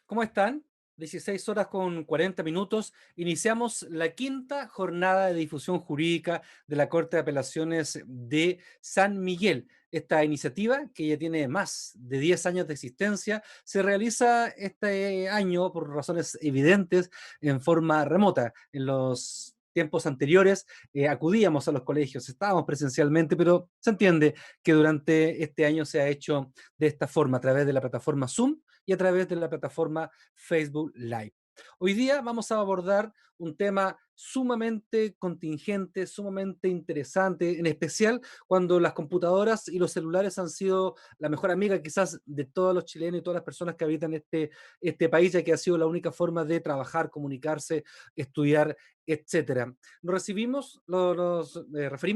¿Cómo están? 16 horas con 40 minutos. Iniciamos la quinta jornada de difusión jurídica de la Corte de Apelaciones de San Miguel. Esta iniciativa, que ya tiene más de 10 años de existencia, se realiza este año por razones evidentes en forma remota. En los tiempos anteriores acudíamos a los colegios, estábamos presencialmente, pero se entiende que durante este año se ha hecho de esta forma, a través de la plataforma Zoom y a través de la plataforma Facebook Live. Hoy día vamos a abordar un tema sumamente contingente, sumamente interesante, en especial cuando las computadoras y los celulares han sido la mejor amiga quizás de todos los chilenos y todas las personas que habitan este país, ya que ha sido la única forma de trabajar, comunicarse, estudiar, etcétera. Nos referimos,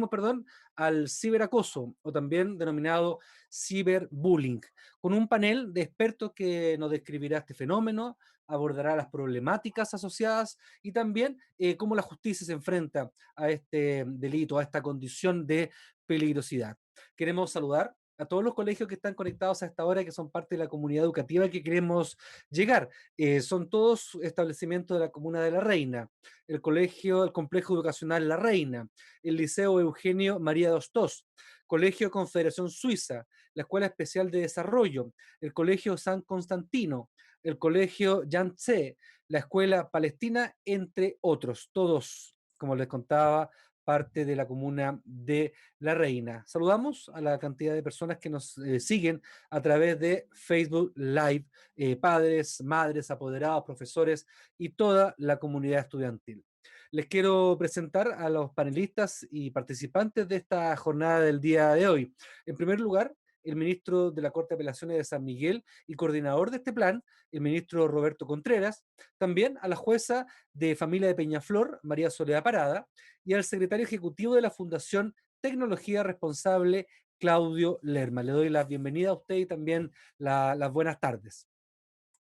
perdón, al ciberacoso, o también denominado ciberbullying, con un panel de expertos que nos describirá este fenómeno, abordará las problemáticas asociadas y también cómo la justicia se enfrenta a este delito, a esta condición de peligrosidad. Queremos saludar a todos los colegios que están conectados a esta hora, que son parte de la comunidad educativa que queremos llegar. Son todos establecimientos de la Comuna de La Reina, el Complejo Educacional La Reina, el Liceo Eugenio María Dostos, Colegio Confederación Suiza, la Escuela Especial de Desarrollo, el Colegio San Constantino, el Colegio Yangtze, la Escuela Palestina, entre otros, todos, como les contaba, parte de la comuna de La Reina. Saludamos a la cantidad de personas que nos siguen a través de Facebook Live, padres, madres, apoderados, profesores y toda la comunidad estudiantil. Les quiero presentar a los panelistas y participantes de esta jornada del día de hoy. En primer lugar, el ministro de la Corte de Apelaciones de San Miguel y coordinador de este plan, el ministro Roberto Contreras, también a la jueza de familia de Peñaflor, María Soledad Parada, y al secretario ejecutivo de la Fundación Tecnología Responsable, Claudio Lerma. Le doy la bienvenida a usted y también las buenas tardes.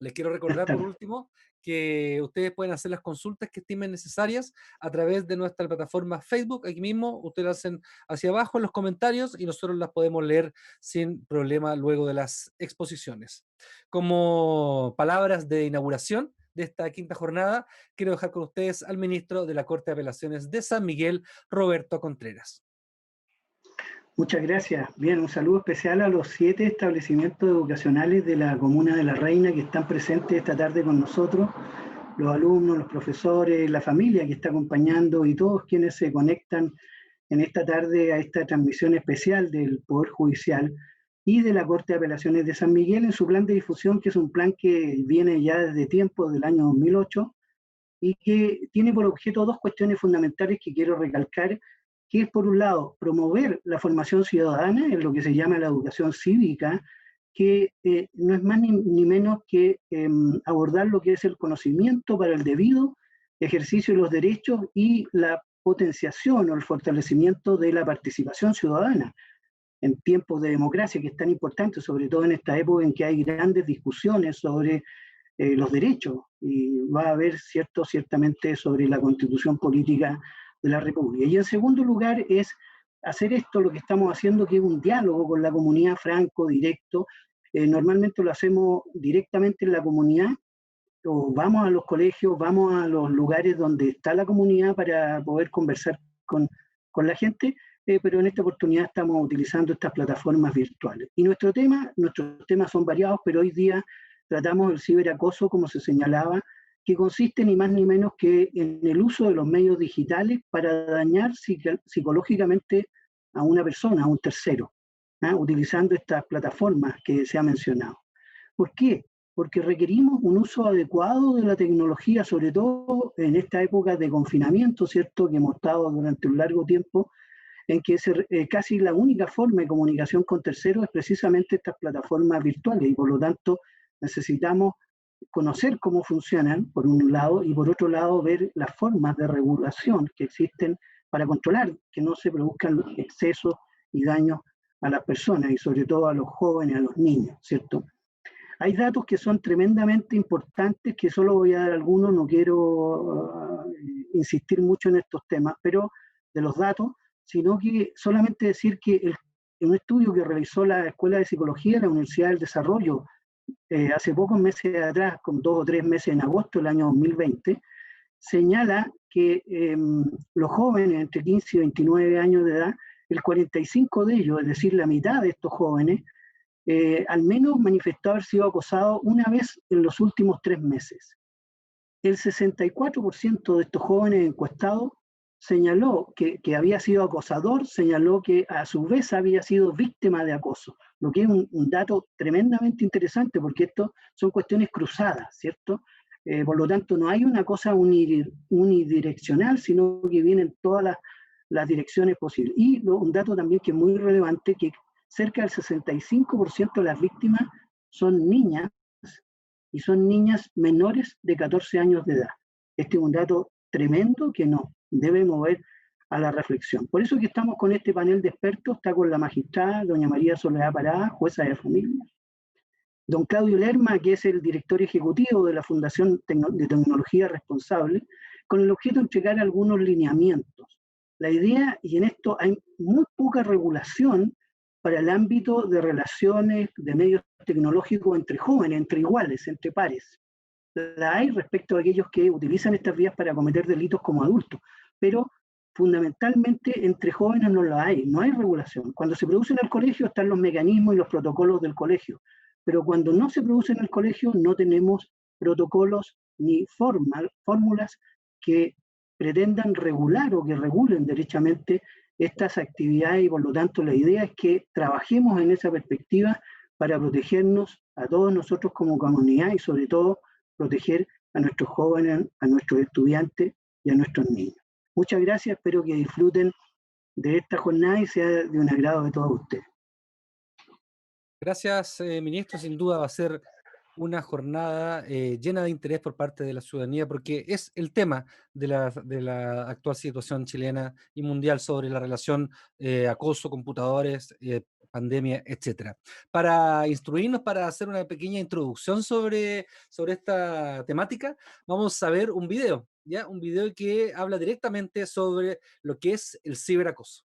Les quiero Buenas recordar, por tardes. último, que ustedes pueden hacer las consultas que estimen necesarias a través de nuestra plataforma Facebook. Aquí mismo, ustedes las hacen hacia abajo en los comentarios y nosotros las podemos leer sin problema luego de las exposiciones. Como palabras de inauguración de esta quinta jornada, quiero dejar con ustedes al ministro de la Corte de Apelaciones de San Miguel, Roberto Contreras. Muchas gracias. Bien, un saludo especial a los 7 establecimientos educacionales de la Comuna de La Reina que están presentes esta tarde con nosotros, los alumnos, los profesores, la familia que está acompañando y todos quienes se conectan en esta tarde a esta transmisión especial del Poder Judicial y de la Corte de Apelaciones de San Miguel en su plan de difusión, que es un plan que viene ya desde tiempo del año 2008 y que tiene por objeto dos cuestiones fundamentales que quiero recalcar, que es por un lado promover la formación ciudadana en lo que se llama la educación cívica, que no es más ni menos que abordar lo que es el conocimiento para el debido ejercicio de los derechos y la potenciación o el fortalecimiento de la participación ciudadana en tiempos de democracia, que es tan importante, sobre todo en esta época en que hay grandes discusiones sobre los derechos y va a haber ciertamente sobre la constitución política de la República. Y en segundo lugar es hacer esto, lo que estamos haciendo, que es un diálogo con la comunidad franco, directo. Normalmente lo hacemos directamente en la comunidad, o vamos a los colegios, vamos a los lugares donde está la comunidad para poder conversar con la gente, pero en esta oportunidad estamos utilizando estas plataformas virtuales. Y nuestros temas son variados, pero hoy día tratamos el ciberacoso, como se señalaba, que consiste ni más ni menos que en el uso de los medios digitales para dañar psicológicamente a una persona, a un tercero, ¿ah? Utilizando estas plataformas que se ha mencionado. ¿Por qué? Porque requerimos un uso adecuado de la tecnología, sobre todo en esta época de confinamiento, ¿cierto? Que hemos estado durante un largo tiempo, en que casi la única forma de comunicación con terceros es precisamente estas plataformas virtuales y por lo tanto necesitamos conocer cómo funcionan, por un lado, y por otro lado ver las formas de regulación que existen para controlar que no se produzcan excesos y daños a las personas y sobre todo a los jóvenes, a los niños, ¿cierto? Hay datos que son tremendamente importantes, que solo voy a dar algunos, no quiero insistir mucho en estos temas, pero de los datos, sino que solamente decir que un estudio que realizó la Escuela de Psicología de la Universidad del Desarrollo hace pocos meses atrás, con 2 o 3 meses en agosto del año 2020, señala que los jóvenes entre 15 y 29 años de edad, el 45 de ellos, es decir, la mitad de estos jóvenes, al menos manifestó haber sido acosado una vez en los últimos 3 meses. El 64% de estos jóvenes encuestados señaló que había sido acosador, señaló que a su vez había sido víctima de acoso, lo que es un dato tremendamente interesante porque esto son cuestiones cruzadas, ¿cierto? Por lo tanto, no hay una cosa unidireccional, sino que vienen todas las direcciones posibles. Y un dato también que es muy relevante, que cerca del 65% de las víctimas son niñas, y son niñas menores de 14 años de edad. Este es un dato tremendo que nos debe mover a la reflexión. Por eso que estamos con este panel de expertos, está con la magistrada doña María Soledad Parada, jueza de familia, don Claudio Lerma, que es el director ejecutivo de la Fundación de Tecnología Responsable, con el objeto de entregar algunos lineamientos. La idea, y en esto hay muy poca regulación para el ámbito de relaciones de medios tecnológicos entre jóvenes, entre iguales, entre pares. La hay respecto a aquellos que utilizan estas vías para cometer delitos como adultos, pero fundamentalmente entre jóvenes no la hay, no hay regulación. Cuando se produce en el colegio están los mecanismos y los protocolos del colegio, pero cuando no se produce en el colegio no tenemos protocolos ni fórmulas que pretendan regular o que regulen derechamente estas actividades y por lo tanto la idea es que trabajemos en esa perspectiva para protegernos a todos nosotros como comunidad y sobre todo proteger a nuestros jóvenes, a nuestros estudiantes y a nuestros niños. Muchas gracias, espero que disfruten de esta jornada y sea de un agrado de todos ustedes. Gracias, ministro. Sin duda va a ser una jornada llena de interés por parte de la ciudadanía, porque es el tema de la actual situación chilena y mundial sobre la relación acoso, computadores, pandemia, etcétera. Para instruirnos, para hacer una pequeña introducción sobre esta temática, vamos a ver un video, ¿ya? Un video que habla directamente sobre lo que es el ciberacoso.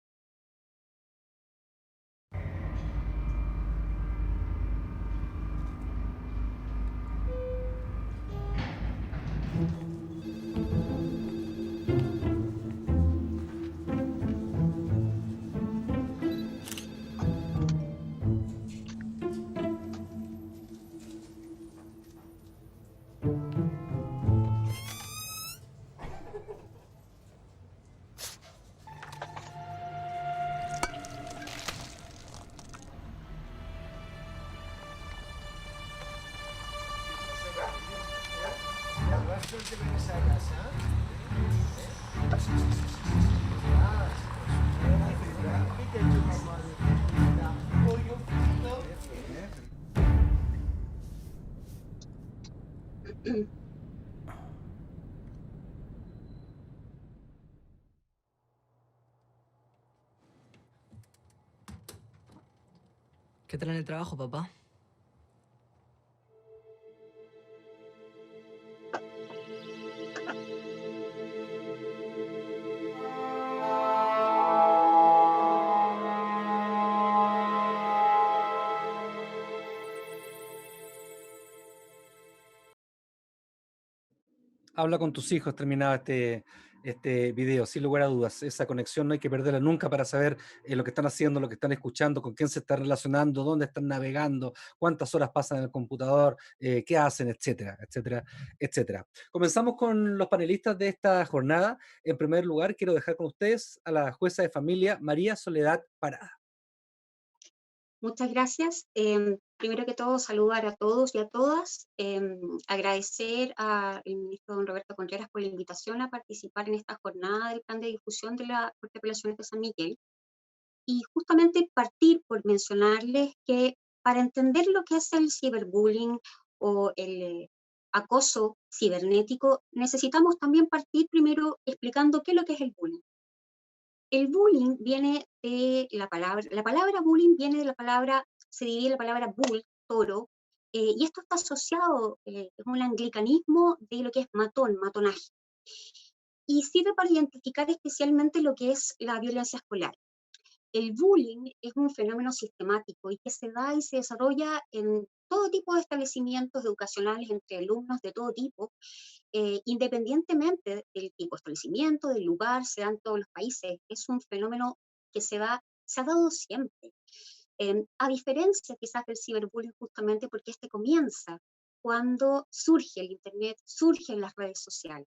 ¿Qué tal en el trabajo, papá? Habla con tus hijos, terminaba este video, sin lugar a dudas. Esa conexión no hay que perderla nunca para saber lo que están haciendo, lo que están escuchando, con quién se están relacionando, dónde están navegando, cuántas horas pasan en el computador, qué hacen, etcétera, etcétera, etcétera. Comenzamos con los panelistas de esta jornada. En primer lugar, quiero dejar con ustedes a la jueza de familia, María Soledad Parada. Muchas gracias. Primero que todo, saludar a todos y a todas, agradecer al ministro don Roberto Contreras por la invitación a participar en esta jornada del plan de difusión de la Corte de Apelaciones de San Miguel. Y justamente partir por mencionarles que para entender lo que es el ciberbullying o el acoso cibernético, necesitamos también partir primero explicando qué es lo que es el bullying. El bullying viene de la palabra bullying viene de la palabra, se divide la palabra bull, toro, y esto está asociado, es un anglicanismo de lo que es matón, matonaje. Y sirve para identificar especialmente lo que es la violencia escolar. El bullying es un fenómeno sistemático y que se da y se desarrolla en todo tipo de establecimientos educacionales entre alumnos de todo tipo, independientemente del tipo de establecimiento, del lugar, se da en todos los países. Es un fenómeno que se ha dado siempre. A diferencia quizás del ciberbullying, justamente porque este comienza cuando surge el Internet, surgen las redes sociales.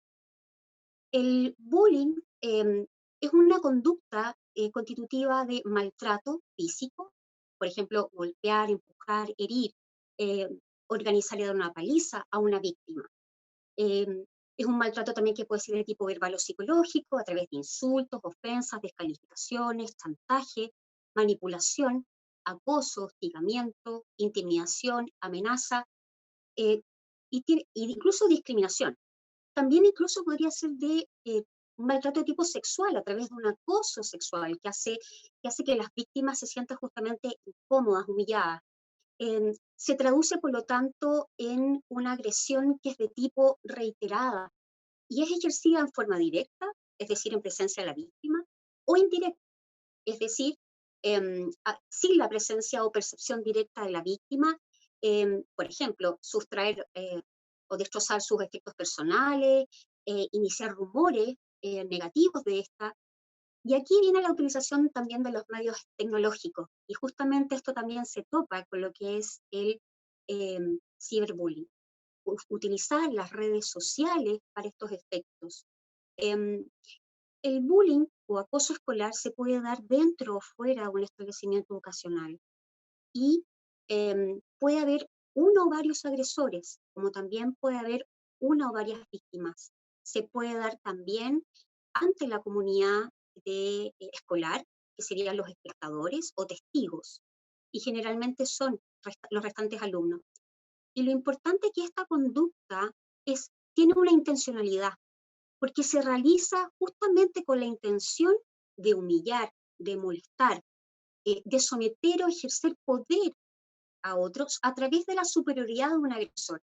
El bullying es una conducta constitutiva de maltrato físico, por ejemplo, golpear, empujar, herir, eh, organizar y dar una paliza a una víctima. Es un maltrato también que puede ser de tipo verbal o psicológico, a través de insultos, ofensas, descalificaciones, chantaje, manipulación, acoso, hostigamiento, intimidación, amenaza, eh, y incluso discriminación. También incluso podría ser de un maltrato de tipo sexual, a través de un acoso sexual que hace que las víctimas se sientan justamente incómodas, humilladas. Se traduce, por lo tanto, en una agresión que es de tipo reiterada y es ejercida en forma directa, es decir, en presencia de la víctima, o indirecta, es decir, sin la presencia o percepción directa de la víctima, por ejemplo, sustraer o destrozar sus efectos personales, iniciar rumores negativos de esta. Y aquí viene la utilización también de los medios tecnológicos, y justamente esto también se topa con lo que es el ciberbullying, utilizar las redes sociales para estos efectos. Em, el bullying o acoso escolar se puede dar dentro o fuera de un establecimiento educacional y puede haber uno o varios agresores, como también puede haber una o varias víctimas. Se puede dar también ante la comunidad escolar, que serían los espectadores o testigos, y generalmente son los restantes alumnos. Y lo importante es que esta conducta tiene una intencionalidad, porque se realiza justamente con la intención de humillar, de molestar, de someter o ejercer poder a otros a través de la superioridad de un agresor.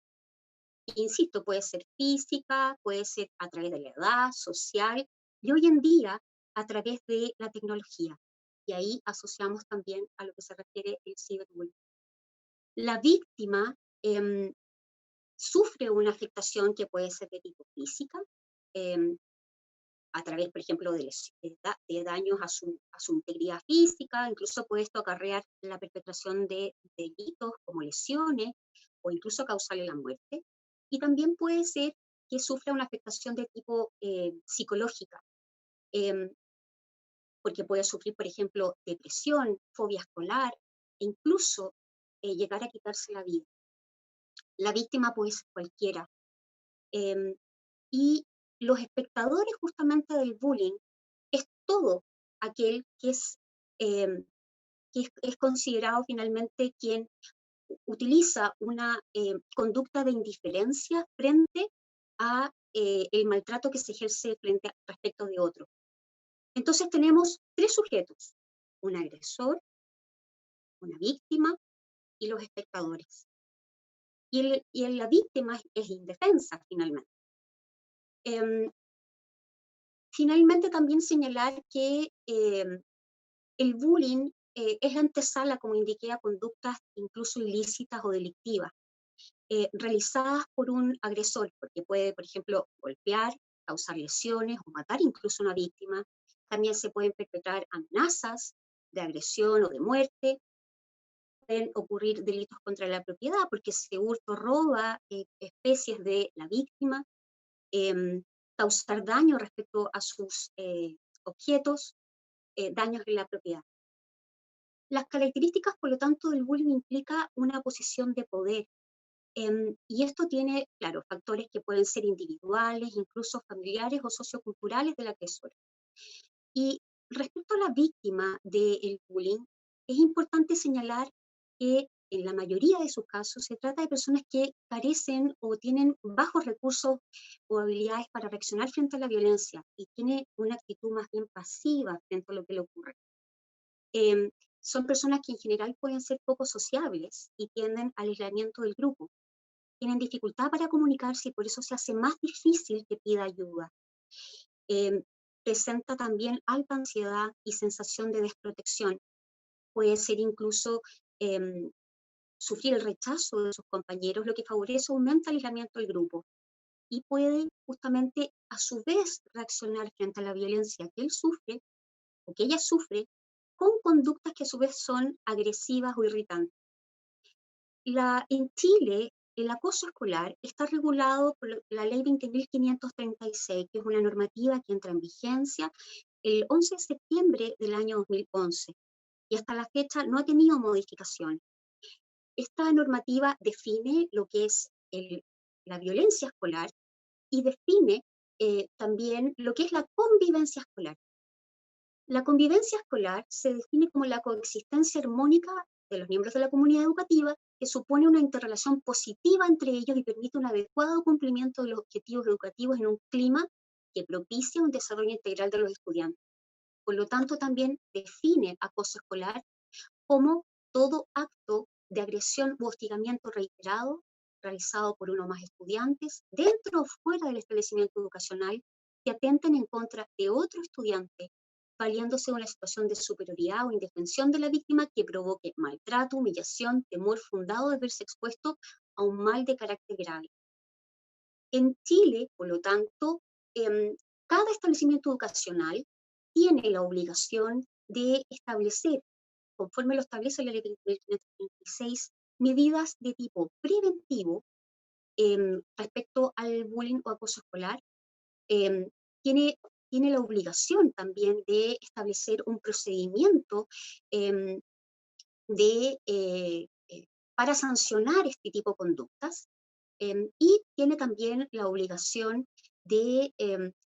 Insisto, puede ser física, puede ser a través de la edad, social, y hoy en día a través de la tecnología. Y ahí asociamos también a lo que se refiere el ciberbullying. La víctima sufre una afectación que puede ser de tipo física, a través, por ejemplo, de daños a su integridad física, incluso puede esto acarrear la perpetración de delitos como lesiones o incluso causarle la muerte. Y también puede ser que sufra una afectación de tipo psicológica, eh, porque puede sufrir, por ejemplo, depresión, fobia escolar, e incluso llegar a quitarse la vida. La víctima puede ser cualquiera. Eh, y los espectadores justamente del bullying es todo aquel que es considerado finalmente quien utiliza una conducta de indiferencia frente a el maltrato que se ejerce respecto de otro. Entonces tenemos tres sujetos: un agresor, una víctima y los espectadores. Y la víctima es indefensa finalmente. Finalmente también señalar que el bullying es la antesala, como indiqué, a conductas incluso ilícitas o delictivas, realizadas por un agresor, porque puede, por ejemplo, golpear, causar lesiones o matar incluso a una víctima. También se pueden perpetrar amenazas de agresión o de muerte. Pueden ocurrir delitos contra la propiedad, porque se hurta o roba especies de la víctima, causar daño respecto a sus objetos, daños en la propiedad. Las características, por lo tanto, del bullying implica una posición de poder. Y esto tiene, claro, factores que pueden ser individuales, incluso familiares o socioculturales del agresor. Y respecto a la víctima del bullying, es importante señalar que en la mayoría de sus casos se trata de personas que carecen o tienen bajos recursos o habilidades para reaccionar frente a la violencia y tiene una actitud más bien pasiva frente a lo que le ocurre. Son personas que en general pueden ser poco sociables y tienden al aislamiento del grupo. Tienen dificultad para comunicarse y por eso se hace más difícil que pida ayuda. presenta también alta ansiedad y sensación de desprotección. Puede ser incluso sufrir el rechazo de sus compañeros, lo que favorece o aumenta el aislamiento del grupo. Y puede justamente a su vez reaccionar frente a la violencia que él sufre o que ella sufre con conductas que a su vez son agresivas o irritantes. En Chile, el acoso escolar está regulado por la ley 20.536, que es una normativa que entra en vigencia el 11 de septiembre del año 2011 y hasta la fecha no ha tenido modificación. Esta normativa define lo que es la violencia escolar y define también lo que es la convivencia escolar. La convivencia escolar se define como la coexistencia armónica de los miembros de la comunidad educativa que supone una interrelación positiva entre ellos y permite un adecuado cumplimiento de los objetivos educativos en un clima que propicia un desarrollo integral de los estudiantes. Por lo tanto, también define acoso escolar como todo acto de agresión u hostigamiento reiterado realizado por uno o más estudiantes dentro o fuera del establecimiento educacional que atenten en contra de otro estudiante, valiéndose de una situación de superioridad o indefensión de la víctima que provoque maltrato, humillación, temor fundado de verse expuesto a un mal de carácter grave. En Chile, por lo tanto, cada establecimiento educacional tiene la obligación de establecer, conforme lo establece la ley 2536, medidas de tipo preventivo respecto al bullying o acoso escolar. Tiene, tiene la obligación también de establecer un procedimiento em, para sancionar este tipo de conductas y tiene también la obligación de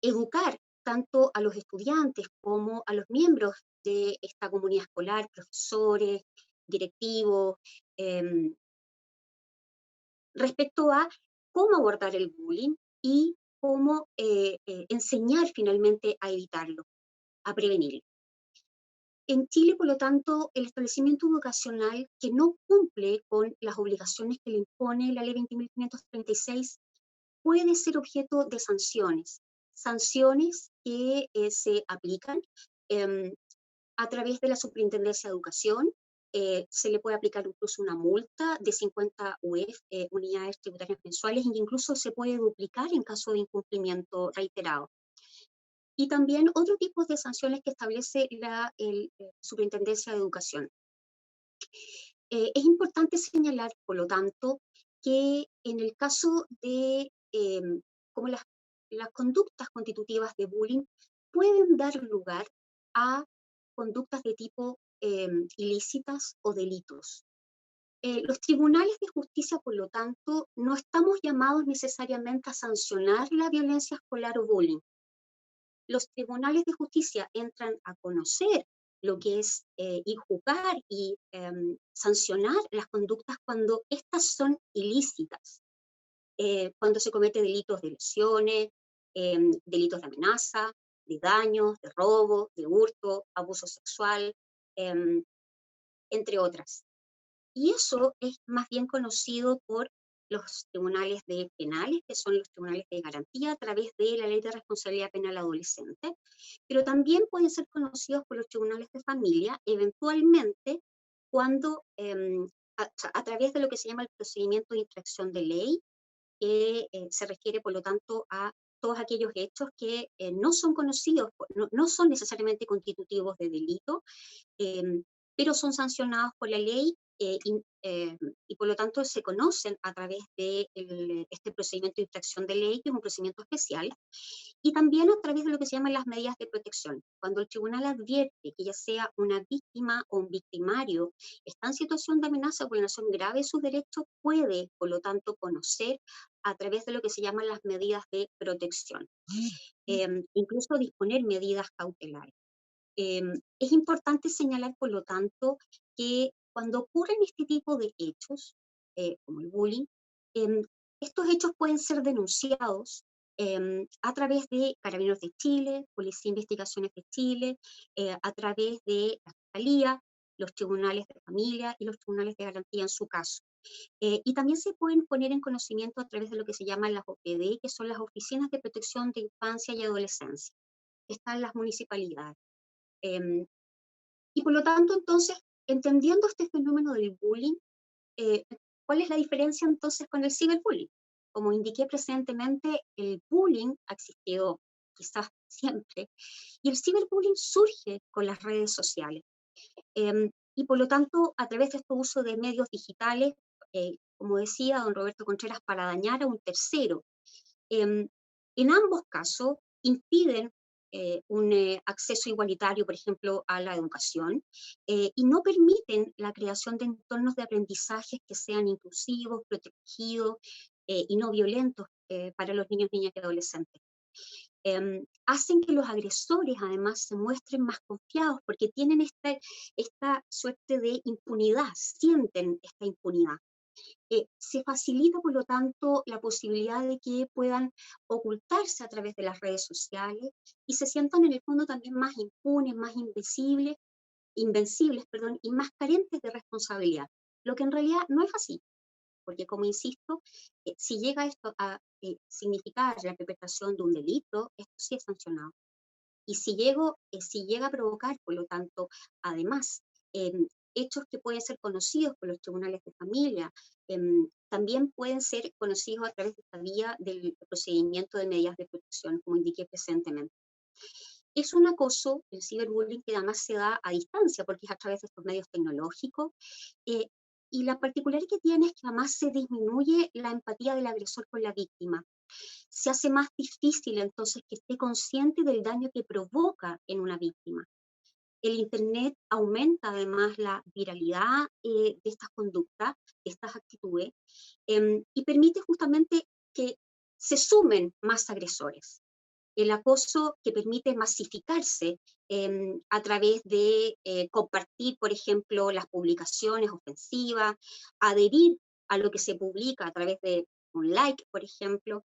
educar tanto a los estudiantes como a los miembros de esta comunidad escolar, profesores, directivos, respecto a cómo abordar el bullying y cómo enseñar finalmente a evitarlo, a prevenirlo. En Chile, por lo tanto, el establecimiento educacional que no cumple con las obligaciones que le impone la ley 20.536 puede ser objeto de sanciones, sanciones que se aplican a través de la Superintendencia de Educación. Se le puede aplicar incluso una multa de 50 UF, unidades tributarias mensuales, e incluso se puede duplicar en caso de incumplimiento reiterado. Y también otro tipo de sanciones que establece la Superintendencia de Educación. Es importante señalar, por lo tanto, que en el caso de como las conductas constitutivas de bullying pueden dar lugar a conductas de tipo ilícitas o delitos. Los tribunales de justicia, por lo tanto, no estamos llamados necesariamente a sancionar la violencia escolar o bullying. Los tribunales de justicia entran a conocer lo que es y juzgar y sancionar las conductas cuando estas son ilícitas, cuando se cometen delitos de lesiones, delitos de amenaza, de daños, de robo, de hurto, abuso sexual, entre otras. Y eso es más bien conocido por los tribunales de penales, que son los tribunales de garantía a través de la Ley de Responsabilidad Penal Adolescente, pero también pueden ser conocidos por los tribunales de familia, eventualmente cuando, a través de lo que se llama el procedimiento de infracción de ley, que se refiere, por lo tanto, a todos aquellos hechos que no son conocidos, no son necesariamente constitutivos de delito, pero son sancionados por la ley y por lo tanto se conocen a través de este procedimiento de infracción de ley, que es un procedimiento especial, y también a través de lo que se llaman las medidas de protección. Cuando el tribunal advierte que ya sea una víctima o un victimario está en situación de amenaza o vulneración grave de sus derechos, puede, por lo tanto, conocer a través de lo que se llaman las medidas de protección. Incluso disponer medidas cautelares. Es importante señalar, por lo tanto, que cuando ocurren este tipo de hechos, como el bullying, estos hechos pueden ser denunciados a través de Carabineros de Chile, Policía de Investigaciones de Chile, a través de la Fiscalía, los tribunales de familia y los tribunales de garantía en su caso. Y también se pueden poner en conocimiento a través de lo que se llaman las OPD, que son las Oficinas de Protección de Infancia y Adolescencia. está en las municipalidades. Y por lo tanto, entonces, entendiendo este fenómeno del bullying, ¿cuál es la diferencia entonces con el ciberbullying? Como indiqué precedentemente, el bullying ha existido quizás siempre, y el ciberbullying surge con las redes sociales. Y por lo tanto, a través de este uso de medios digitales, como decía don Roberto Contreras, para dañar a un tercero. En ambos casos impiden un acceso igualitario, por ejemplo, a la educación, y no permiten la creación de entornos de aprendizaje que sean inclusivos, protegidos y no violentos para los niños, niñas y adolescentes. Hacen que los agresores además se muestren más confiados porque tienen esta suerte de impunidad, sienten esta impunidad. Se facilita, por lo tanto, la posibilidad de que puedan ocultarse a través de las redes sociales y se sientan en el fondo también más impunes, más invencibles, perdón, y más carentes de responsabilidad, lo que en realidad no es así, porque como insisto, si llega esto a significar la perpetración de un delito, esto sí es sancionado. Y si llega a provocar, por lo tanto, además, hechos que pueden ser conocidos por los tribunales de familia, también pueden ser conocidos a través de esta vía del procedimiento de medidas de protección, como indiqué presentemente. Es un acoso, el ciberbullying, que además se da a distancia, porque es a través de estos medios tecnológicos, y la particularidad que tiene es que además se disminuye la empatía del agresor con la víctima. Se hace más difícil entonces que esté consciente del daño que provoca en una víctima. El Internet aumenta además la viralidad de estas conductas, de estas actitudes, y permite justamente que se sumen más agresores. El acoso que permite masificarse a través de compartir, por ejemplo, las publicaciones ofensivas, adherir a lo que se publica a través de un like, por ejemplo,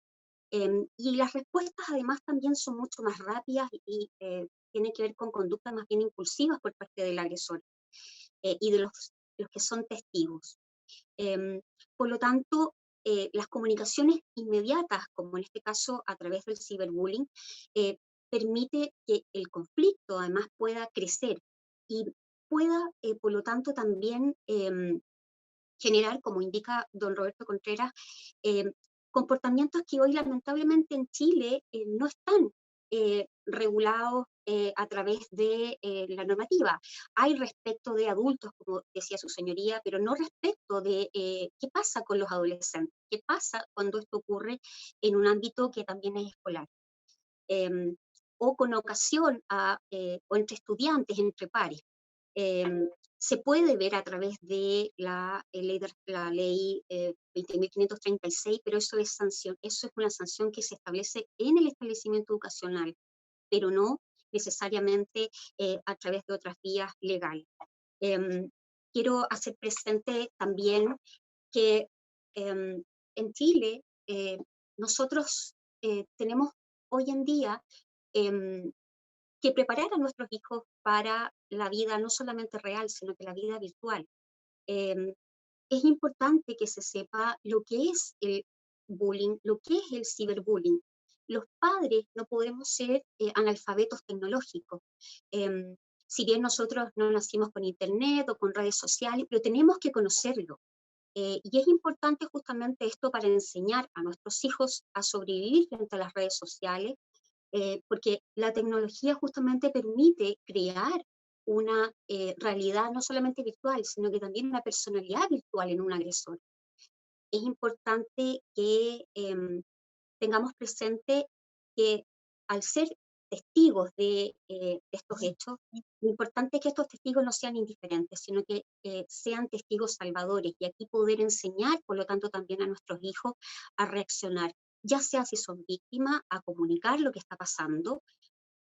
y las respuestas además también son mucho más rápidas y tienen que ver con conductas más bien impulsivas por parte del agresor y de los que son testigos. Por lo tanto, las comunicaciones inmediatas, como en este caso a través del ciberbullying, permite que el conflicto además pueda crecer y pueda, por lo tanto, también generar, como indica don Roberto Contreras, comportamientos que hoy lamentablemente en Chile no están regulados a través de la normativa. Hay respecto de adultos, como decía su señoría, pero no respecto de qué pasa con los adolescentes, qué pasa cuando esto ocurre en un ámbito que también es escolar. O con ocasión o entre estudiantes, entre pares. Se puede ver a través de la ley 20.536, pero eso es una sanción que se establece en el establecimiento educacional, pero no necesariamente a través de otras vías legales. Quiero hacer presente también que en Chile nosotros tenemos hoy en día que preparar a nuestros hijos para la vida no solamente real, sino que la vida virtual. Es importante que se sepa lo que es el bullying, lo que es el ciberbullying. Los padres no podemos ser analfabetos tecnológicos. Si bien nosotros no nacimos con internet o con redes sociales, pero tenemos que conocerlo. Y es importante justamente esto para enseñar a nuestros hijos a sobrevivir frente a las redes sociales, porque la tecnología justamente permite crear una realidad no solamente virtual, sino que también una personalidad virtual en un agresor. Es importante que tengamos presente que al ser testigos de estos hechos, lo importante es que estos testigos no sean indiferentes, sino que sean testigos salvadores, y aquí poder enseñar, por lo tanto, también a nuestros hijos a reaccionar, ya sea si son víctimas, a comunicar lo que está pasando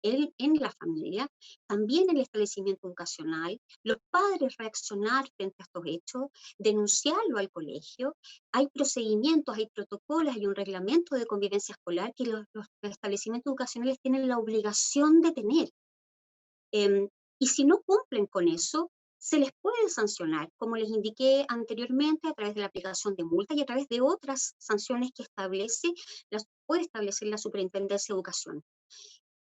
en la familia, también en el establecimiento educacional, los padres reaccionar frente a estos hechos, denunciarlo al colegio. Hay procedimientos, hay protocolos, hay un reglamento de convivencia escolar que los establecimientos educacionales tienen la obligación de tener. Y si no cumplen con eso, se les puede sancionar, como les indiqué anteriormente, a través de la aplicación de multas y a través de otras sanciones que puede establecer la Superintendencia de Educación.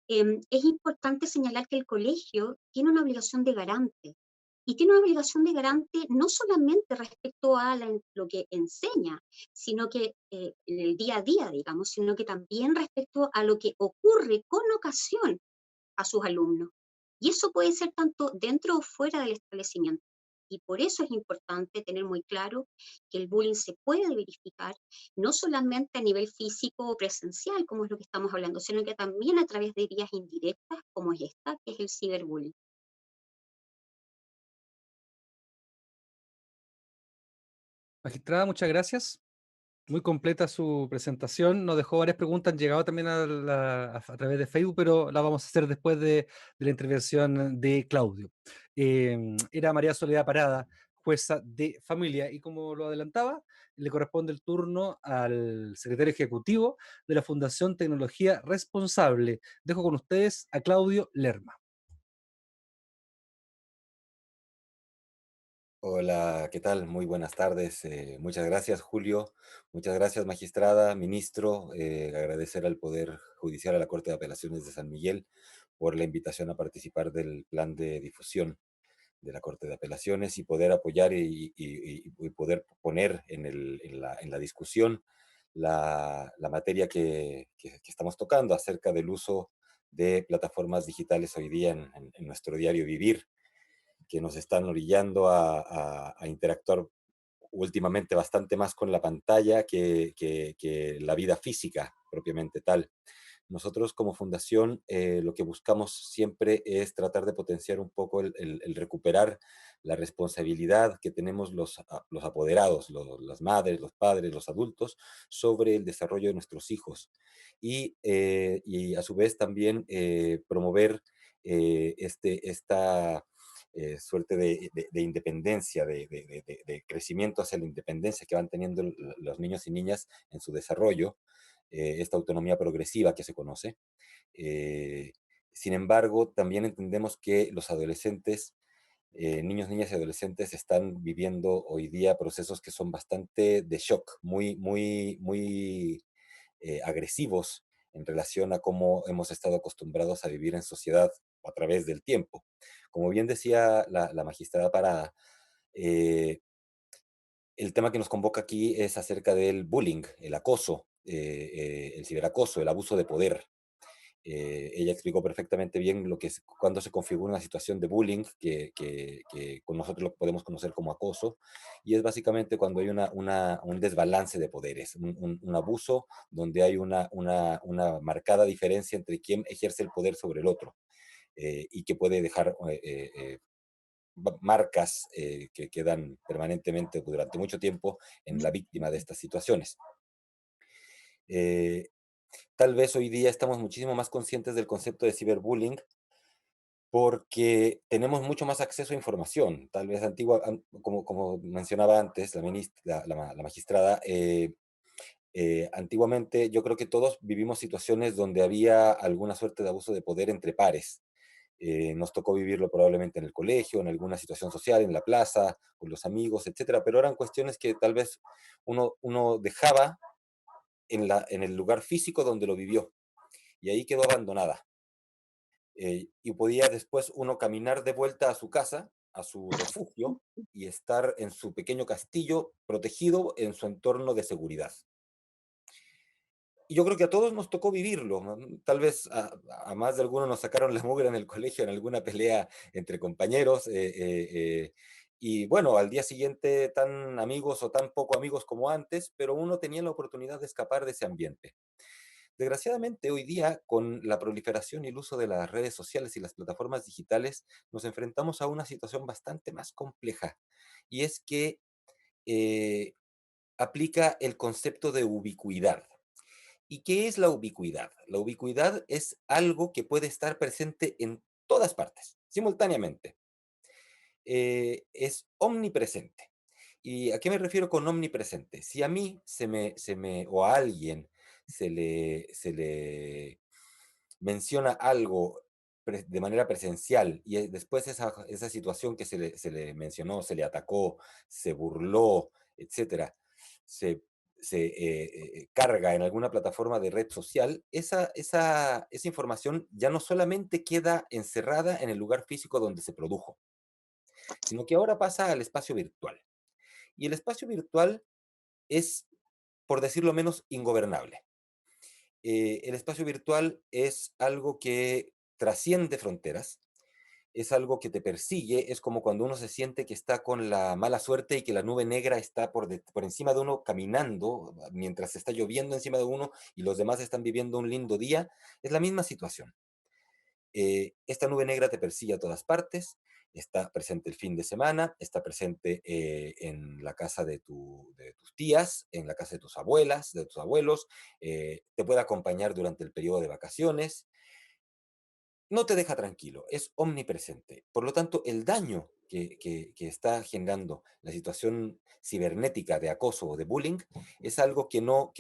Es importante señalar que el colegio tiene una obligación de garante. Y tiene una obligación de garante no solamente respecto a lo que enseña, sino que en el día a día, digamos, sino que también respecto a lo que ocurre con ocasión a sus alumnos. Y eso puede ser tanto dentro o fuera del establecimiento. Y por eso es importante tener muy claro que el bullying se puede verificar no solamente a nivel físico o presencial, como es lo que estamos hablando, sino que también a través de vías indirectas, como es esta, que es el ciberbullying. Magistrada, muchas gracias. Muy completa su presentación. Nos dejó varias preguntas, han llegado también a través de Facebook, pero las vamos a hacer después de la intervención de Claudio. Era María Soledad Parada, jueza de familia, y como lo adelantaba, le corresponde el turno al secretario ejecutivo de la Fundación Tecnología Responsable. Dejo con ustedes a Claudio Lerma. Hola, ¿qué tal? Muy buenas tardes. Muchas gracias, Julio. Muchas gracias, magistrada, ministro. Agradecer al Poder Judicial, a la Corte de Apelaciones de San Miguel, por la invitación a participar del plan de difusión de la Corte de Apelaciones y poder apoyar y poder poner en la discusión la materia que estamos tocando acerca del uso de plataformas digitales hoy día en nuestro diario vivir, que nos están orillando a interactuar últimamente bastante más con la pantalla que la vida física propiamente tal. Nosotros como fundación lo que buscamos siempre es tratar de potenciar un poco el recuperar la responsabilidad que tenemos los apoderados, las madres, los padres, los adultos, sobre el desarrollo de nuestros hijos. Y a su vez también promover esta suerte de independencia, de crecimiento hacia la independencia que van teniendo los niños y niñas en su desarrollo, esta autonomía progresiva que se conoce. Eh, Sin embargo, también entendemos que los adolescentes, niños, niñas y adolescentes están viviendo hoy día procesos que son bastante de shock, muy agresivos en relación a cómo hemos estado acostumbrados a vivir en sociedad a través del tiempo. Como bien decía la magistrada Parada, eh, el tema que nos convoca aquí es acerca del bullying, el acoso, el ciberacoso, el abuso de poder. Ella explicó perfectamente bien lo que es cuando se configura una situación de bullying, que con nosotros lo podemos conocer como acoso, y es básicamente cuando hay un desbalance de poderes, un abuso donde hay una marcada diferencia entre quién ejerce el poder sobre el otro, y que puede dejar marcas que quedan permanentemente durante mucho tiempo en la víctima de estas situaciones. Eh, Tal vez hoy día estamos muchísimo más conscientes del concepto de ciberbullying porque tenemos mucho más acceso a información. Tal vez como mencionaba antes la magistrada, antiguamente yo creo que todos vivimos situaciones donde había alguna suerte de abuso de poder entre pares. Nos tocó vivirlo probablemente en el colegio, en alguna situación social, en la plaza, con los amigos, etcétera, pero eran cuestiones que tal vez uno dejaba en el lugar físico donde lo vivió y ahí quedó abandonada. Y podía después uno caminar de vuelta a su casa, a su refugio, y estar en su pequeño castillo protegido en su entorno de seguridad. Y yo creo que a todos nos tocó vivirlo, ¿no? Tal vez a más de algunos nos sacaron la mugre en el colegio en alguna pelea entre compañeros, y bueno, al día siguiente tan amigos o tan poco amigos como antes, pero uno tenía la oportunidad de escapar de ese ambiente. Desgraciadamente, hoy día, con la proliferación y el uso de las redes sociales y las plataformas digitales, nos enfrentamos a una situación bastante más compleja, y es que eh, aplica el concepto de ubicuidad. ¿Y qué es la ubicuidad? La ubicuidad es algo que puede estar presente en todas partes, simultáneamente. Es omnipresente. ¿Y a qué me refiero con omnipresente? Si a mí o a alguien se le menciona algo de manera presencial y después esa situación que se le mencionó, se le atacó, se burló, etcétera, se carga en alguna plataforma de red social, esa información ya no solamente queda encerrada en el lugar físico donde se produjo, sino que ahora pasa al espacio virtual. Y el espacio virtual es, por decirlo menos, ingobernable. El espacio virtual es algo que trasciende fronteras, es algo que te persigue, es como cuando uno se siente que está con la mala suerte y que la nube negra está por encima de uno caminando mientras está lloviendo encima de uno y los demás están viviendo un lindo día, es la misma situación. Esta nube negra te persigue a todas partes, está presente el fin de semana, está presente en la casa de tus tías, en la casa de tus abuelas, de tus abuelos, te puede acompañar durante el periodo de vacaciones, no te deja tranquilo, es omnipresente. Por lo tanto, el daño que está generando la situación cibernética de acoso o de bullying es algo que no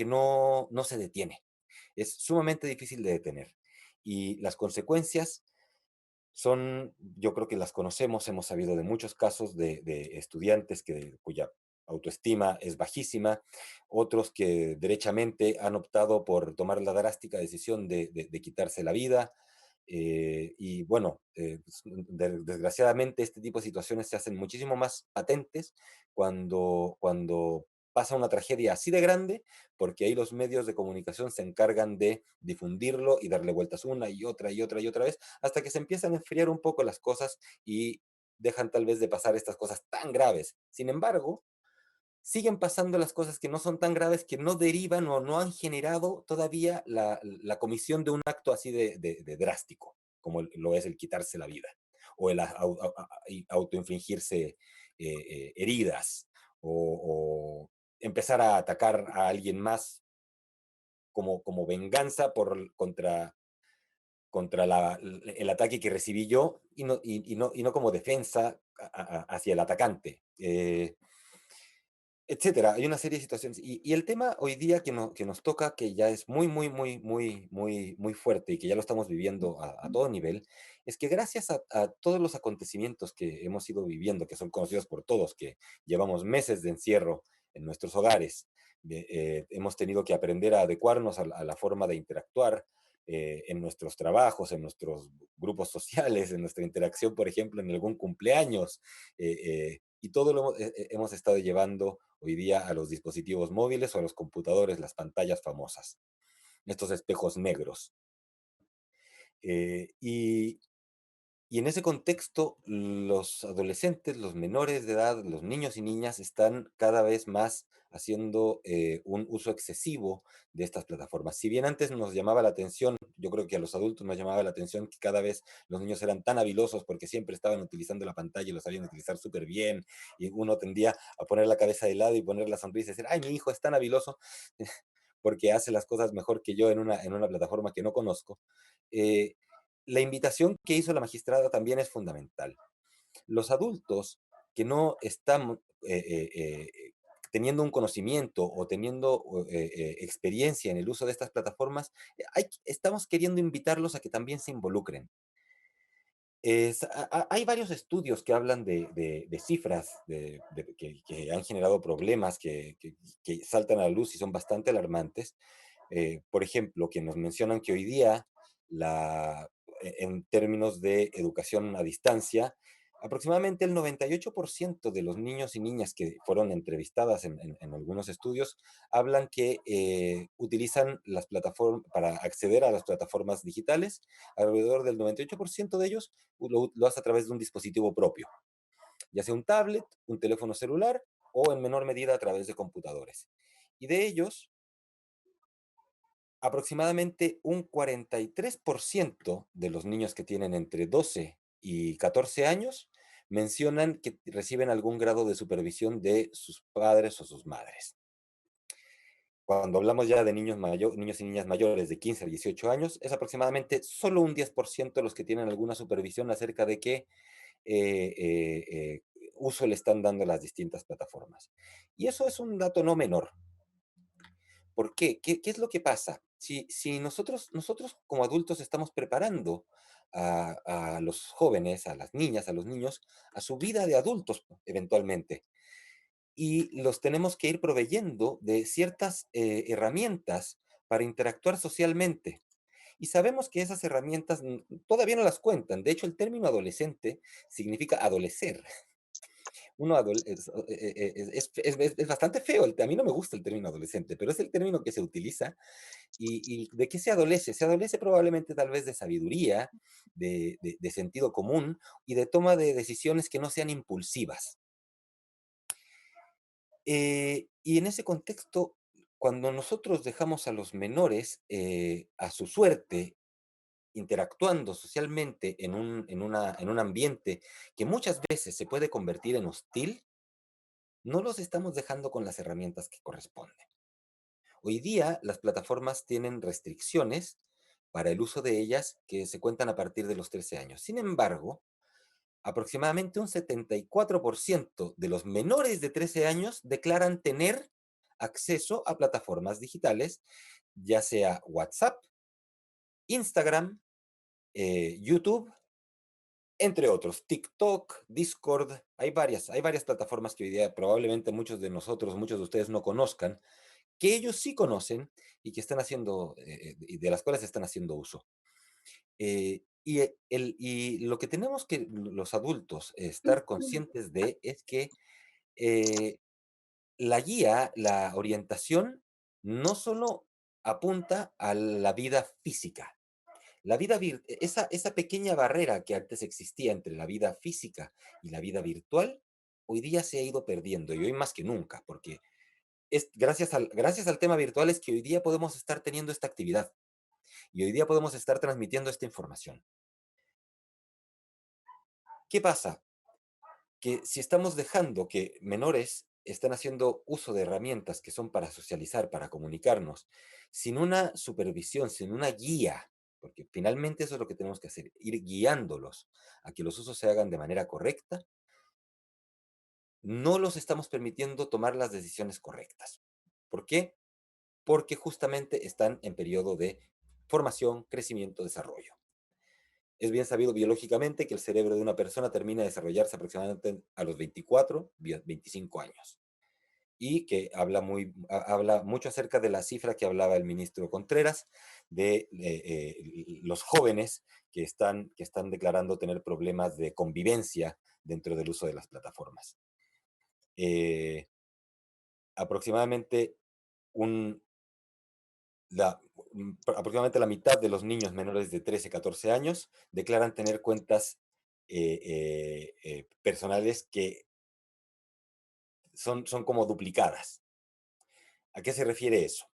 se detiene. Es sumamente difícil de detener. Y las consecuencias son, yo creo que las conocemos, hemos sabido de muchos casos de estudiantes cuya autoestima es bajísima, otros que derechamente han optado por tomar la drástica decisión de quitarse la vida. Y bueno, pues, desgraciadamente este tipo de situaciones se hacen muchísimo más patentes cuando pasa una tragedia así de grande, porque ahí los medios de comunicación se encargan de difundirlo y darle vueltas una y otra y otra y otra vez, hasta que se empiezan a enfriar un poco las cosas y dejan tal vez de pasar estas cosas tan graves. Sin embargo, siguen pasando las cosas que no son tan graves, que no derivan o no han generado todavía la comisión de un acto así de drástico, como lo es el quitarse la vida, o el autoinfligirse heridas, o empezar a atacar a alguien más como venganza contra el ataque que recibí yo y no como defensa hacia el atacante. Etcétera. Hay una serie de situaciones. Y el tema hoy día que nos toca, que ya es muy, muy, muy, muy, muy, muy fuerte y que ya lo estamos viviendo a todo nivel, es que gracias a todos los acontecimientos que hemos ido viviendo, que son conocidos por todos, que llevamos meses de encierro en nuestros hogares, hemos tenido que aprender a adecuarnos a la forma de interactuar en nuestros trabajos, en nuestros grupos sociales, en nuestra interacción, por ejemplo, en algún cumpleaños. Y todo lo hemos estado llevando hoy día a los dispositivos móviles o a los computadores, las pantallas famosas, estos espejos negros. Y en ese contexto, los adolescentes, los menores de edad, los niños y niñas están cada vez más haciendo un uso excesivo de estas plataformas. Si bien antes nos llamaba la atención, yo creo que a los adultos nos llamaba la atención que cada vez los niños eran tan habilosos porque siempre estaban utilizando la pantalla y lo sabían utilizar súper bien, y uno tendía a poner la cabeza de lado y poner la sonrisa y decir, ay, mi hijo es tan habiloso porque hace las cosas mejor que yo en una plataforma que no conozco. Eh, la invitación que hizo la magistrada también es fundamental. Los adultos que no están teniendo un conocimiento o teniendo experiencia en el uso de estas plataformas, estamos queriendo invitarlos a que también se involucren. Hay varios estudios que hablan de cifras que han generado problemas que saltan a la luz y son bastante alarmantes. Por ejemplo, que nos mencionan que hoy día, en términos de educación a distancia, aproximadamente el 98% de los niños y niñas que fueron entrevistadas en algunos estudios hablan que utilizan las plataformas para acceder a las plataformas digitales. Alrededor del 98% de ellos lo hace a través de un dispositivo propio, ya sea un tablet, un teléfono celular o en menor medida a través de computadores. Y de ellos, aproximadamente un 43% de los niños que tienen entre 12 y 14 años mencionan que reciben algún grado de supervisión de sus padres o sus madres. Cuando hablamos ya de niños y niñas mayores de 15 a 18 años, es aproximadamente solo un 10% los que tienen alguna supervisión acerca de qué uso le están dando las distintas plataformas. Y eso es un dato no menor. ¿Por qué? ¿Qué es lo que pasa? Si nosotros como adultos estamos preparando a los jóvenes, a las niñas, a los niños, a su vida de adultos eventualmente. y los tenemos que ir proveyendo de ciertas herramientas para interactuar socialmente. Y sabemos que esas herramientas todavía no las cuentan. De hecho, el término adolescente significa adolecer. Uno es bastante feo. A mí no me gusta el término adolescente, pero es el término que se utiliza. ¿Y de qué se adolece? Se adolece probablemente tal vez de sabiduría, de sentido común y de toma de decisiones que no sean impulsivas. Y en ese contexto, cuando nosotros dejamos a los menores a su suerte, interactuando socialmente en un ambiente que muchas veces se puede convertir en hostil, no los estamos dejando con las herramientas que corresponden. Hoy día las plataformas tienen restricciones para el uso de ellas que se cuentan a partir de los 13 años. Sin embargo, aproximadamente un 74% de los menores de 13 años declaran tener acceso a plataformas digitales, ya sea WhatsApp, Instagram, YouTube, entre otros, TikTok, Discord. Hay varias plataformas que hoy día probablemente muchos de nosotros, muchos de ustedes no conozcan, que ellos sí conocen y que están haciendo, y de las cuales están haciendo uso. Y lo que tenemos que los adultos estar conscientes de es que eh, la guía, la orientación, no solo apunta a la vida física. Esa pequeña barrera que antes existía entre la vida física y la vida virtual, hoy día se ha ido perdiendo y hoy más que nunca, porque es gracias al tema virtual es que hoy día podemos estar teniendo esta actividad y hoy día podemos estar transmitiendo esta información. ¿Qué pasa? Que si estamos dejando que menores están haciendo uso de herramientas que son para socializar, para comunicarnos, sin una supervisión, sin una guía, porque finalmente eso es lo que tenemos que hacer, ir guiándolos a que los usos se hagan de manera correcta, no los estamos permitiendo tomar las decisiones correctas. ¿Por qué? Porque justamente están en periodo de formación, crecimiento, desarrollo. Es bien sabido biológicamente que el cerebro de una persona termina de desarrollarse aproximadamente a los 24, 25 años. Y que habla mucho acerca de la cifra que hablaba el ministro Contreras, de los jóvenes que están declarando tener problemas de convivencia dentro del uso de las plataformas. Eh, aproximadamente un, aproximadamente la mitad de los niños menores de 13, 14 años declaran tener cuentas personales que son como duplicadas. ¿A qué se refiere eso?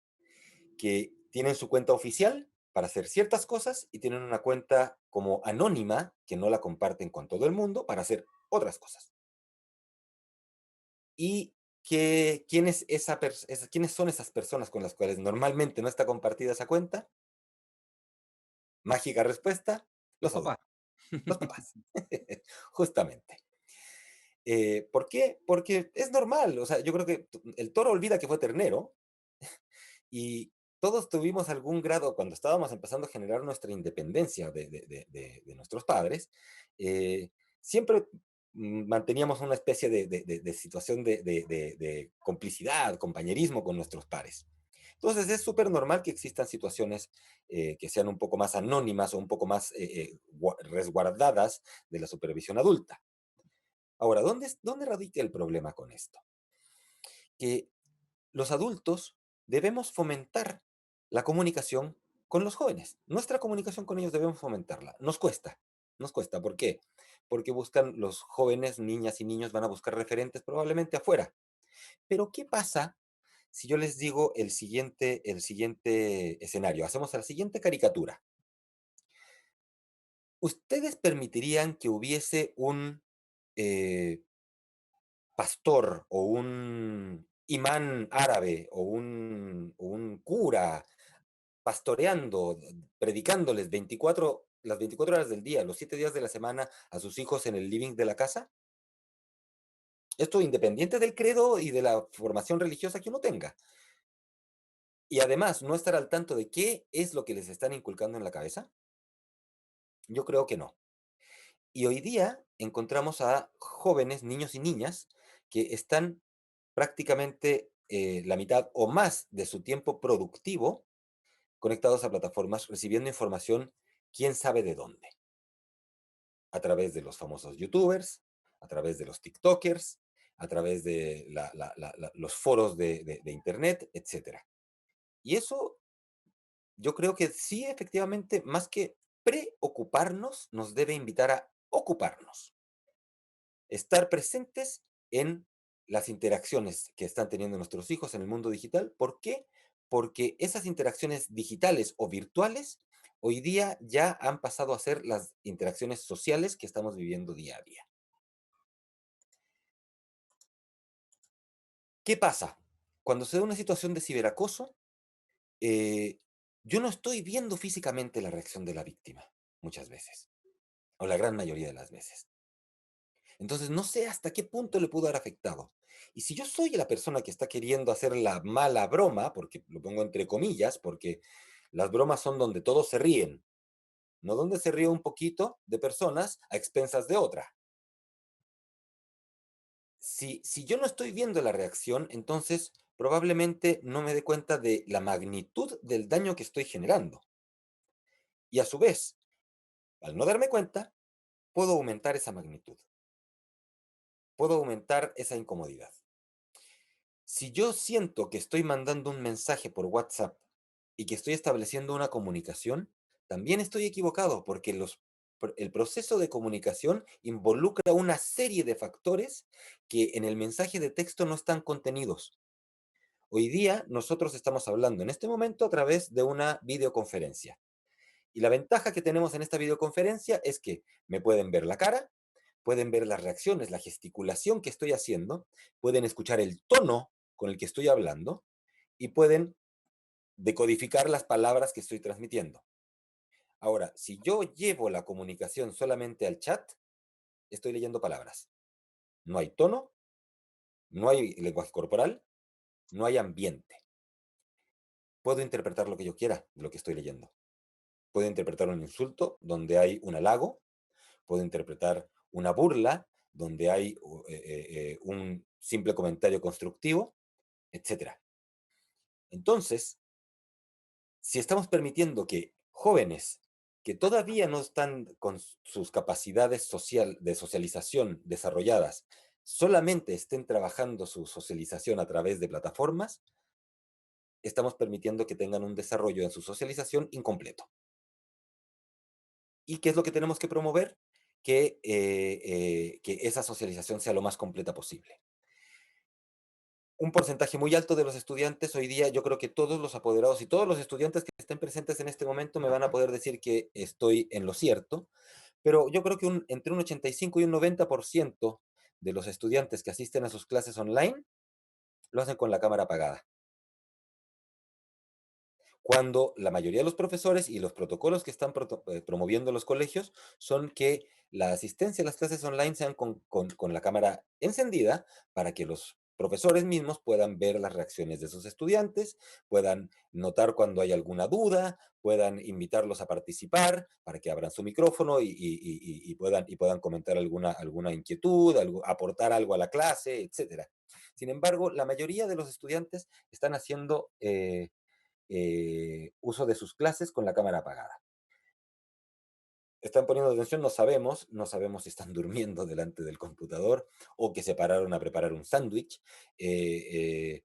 Que tienen su cuenta oficial para hacer ciertas cosas y tienen una cuenta como anónima que no la comparten con todo el mundo para hacer otras cosas. ¿Y quiénes son esas personas con las cuales normalmente no está compartida esa cuenta? Mágica respuesta, Los los papás. adultos, los papás, justamente. ¿Por qué? Porque es normal, o sea, yo creo que el toro olvida que fue ternero y todos tuvimos algún grado, cuando estábamos empezando a generar nuestra independencia de nuestros padres, siempre manteníamos una especie de situación de complicidad, compañerismo con nuestros pares. Entonces es súper normal que existan situaciones que sean un poco más anónimas o un poco más resguardadas de la supervisión adulta. Ahora, ¿dónde radica el problema con esto? Que los adultos debemos fomentar la comunicación con los jóvenes. Nuestra comunicación con ellos debemos fomentarla. Nos cuesta, nos cuesta. ¿Por qué? Porque buscan los jóvenes, niñas y niños van a buscar referentes probablemente afuera. Pero ¿qué pasa si yo les digo el siguiente escenario? Hacemos la siguiente caricatura. ¿Ustedes permitirían que hubiese un eh, pastor o un imán árabe o un cura pastoreando, predicándoles las 24 horas del día, los 7 días de la semana a sus hijos en el living de la casa? Esto independiente del credo y de la formación religiosa que uno tenga. Y además, no estar al tanto de qué es lo que les están inculcando en la cabeza. Yo creo que no. Y hoy día encontramos a jóvenes, niños y niñas, que están prácticamente la mitad o más de su tiempo productivo conectados a plataformas, recibiendo información quién sabe de dónde, a través de los famosos youtubers, a través de los tiktokers, a través de los foros de internet, etcétera. Y eso yo creo que sí, efectivamente, más que preocuparnos, nos debe invitar a ocuparnos, estar presentes en las interacciones que están teniendo nuestros hijos en el mundo digital. ¿Por qué? Porque esas interacciones digitales o virtuales hoy día ya han pasado a ser las interacciones sociales que estamos viviendo día a día. ¿Qué pasa? Cuando se da una situación de ciberacoso, eh, yo no estoy viendo físicamente la reacción de la víctima, muchas veces, o la gran mayoría de las veces. Entonces, no sé hasta qué punto le pudo haber afectado. Y si yo soy la persona que está queriendo hacer la mala broma, porque lo pongo entre comillas, porque las bromas son donde todos se ríen, no donde se ríe un poquito de personas a expensas de otra. Si yo no estoy viendo la reacción, entonces probablemente no me dé cuenta de la magnitud del daño que estoy generando. Y a su vez, al no darme cuenta, puedo aumentar esa magnitud, puedo aumentar esa incomodidad. Si yo siento que estoy mandando un mensaje por WhatsApp y que estoy estableciendo una comunicación, también estoy equivocado porque el proceso de comunicación involucra una serie de factores que en el mensaje de texto no están contenidos. Hoy día nosotros estamos hablando en este momento a través de una videoconferencia. Y la ventaja que tenemos en esta videoconferencia es que me pueden ver la cara, pueden ver las reacciones, la gesticulación que estoy haciendo, pueden escuchar el tono con el que estoy hablando y pueden decodificar las palabras que estoy transmitiendo. Ahora, si yo llevo la comunicación solamente al chat, estoy leyendo palabras. No hay tono, no hay lenguaje corporal, no hay ambiente. Puedo interpretar lo que yo quiera de lo que estoy leyendo. Puedo interpretar un insulto donde hay un halago, puedo interpretar una burla donde hay un simple comentario constructivo, etcétera. Entonces, si estamos permitiendo que jóvenes que todavía no están con sus capacidades de socialización desarrolladas, solamente estén trabajando su socialización a través de plataformas, estamos permitiendo que tengan un desarrollo en su socialización incompleto. ¿Y qué es lo que tenemos que promover? Que esa socialización sea lo más completa posible. Un porcentaje muy alto de los estudiantes hoy día, yo creo que todos los apoderados y todos los estudiantes que estén presentes en este momento me van a poder decir que estoy en lo cierto, pero yo creo que entre un 85 y un 90% de los estudiantes que asisten a sus clases online lo hacen con la cámara apagada. Cuando la mayoría de los profesores y los protocolos que están promoviendo los colegios son que la asistencia a las clases online sean con la cámara encendida para que los profesores mismos puedan ver las reacciones de sus estudiantes, puedan notar cuando hay alguna duda, puedan invitarlos a participar para que abran su micrófono y puedan comentar alguna inquietud, aportar algo a la clase, etcétera. Sin embargo, la mayoría de los estudiantes están haciendo uso de sus clases con la cámara apagada. ¿Están poniendo atención? No sabemos si están durmiendo delante del computador o que se pararon a preparar un sándwich. Y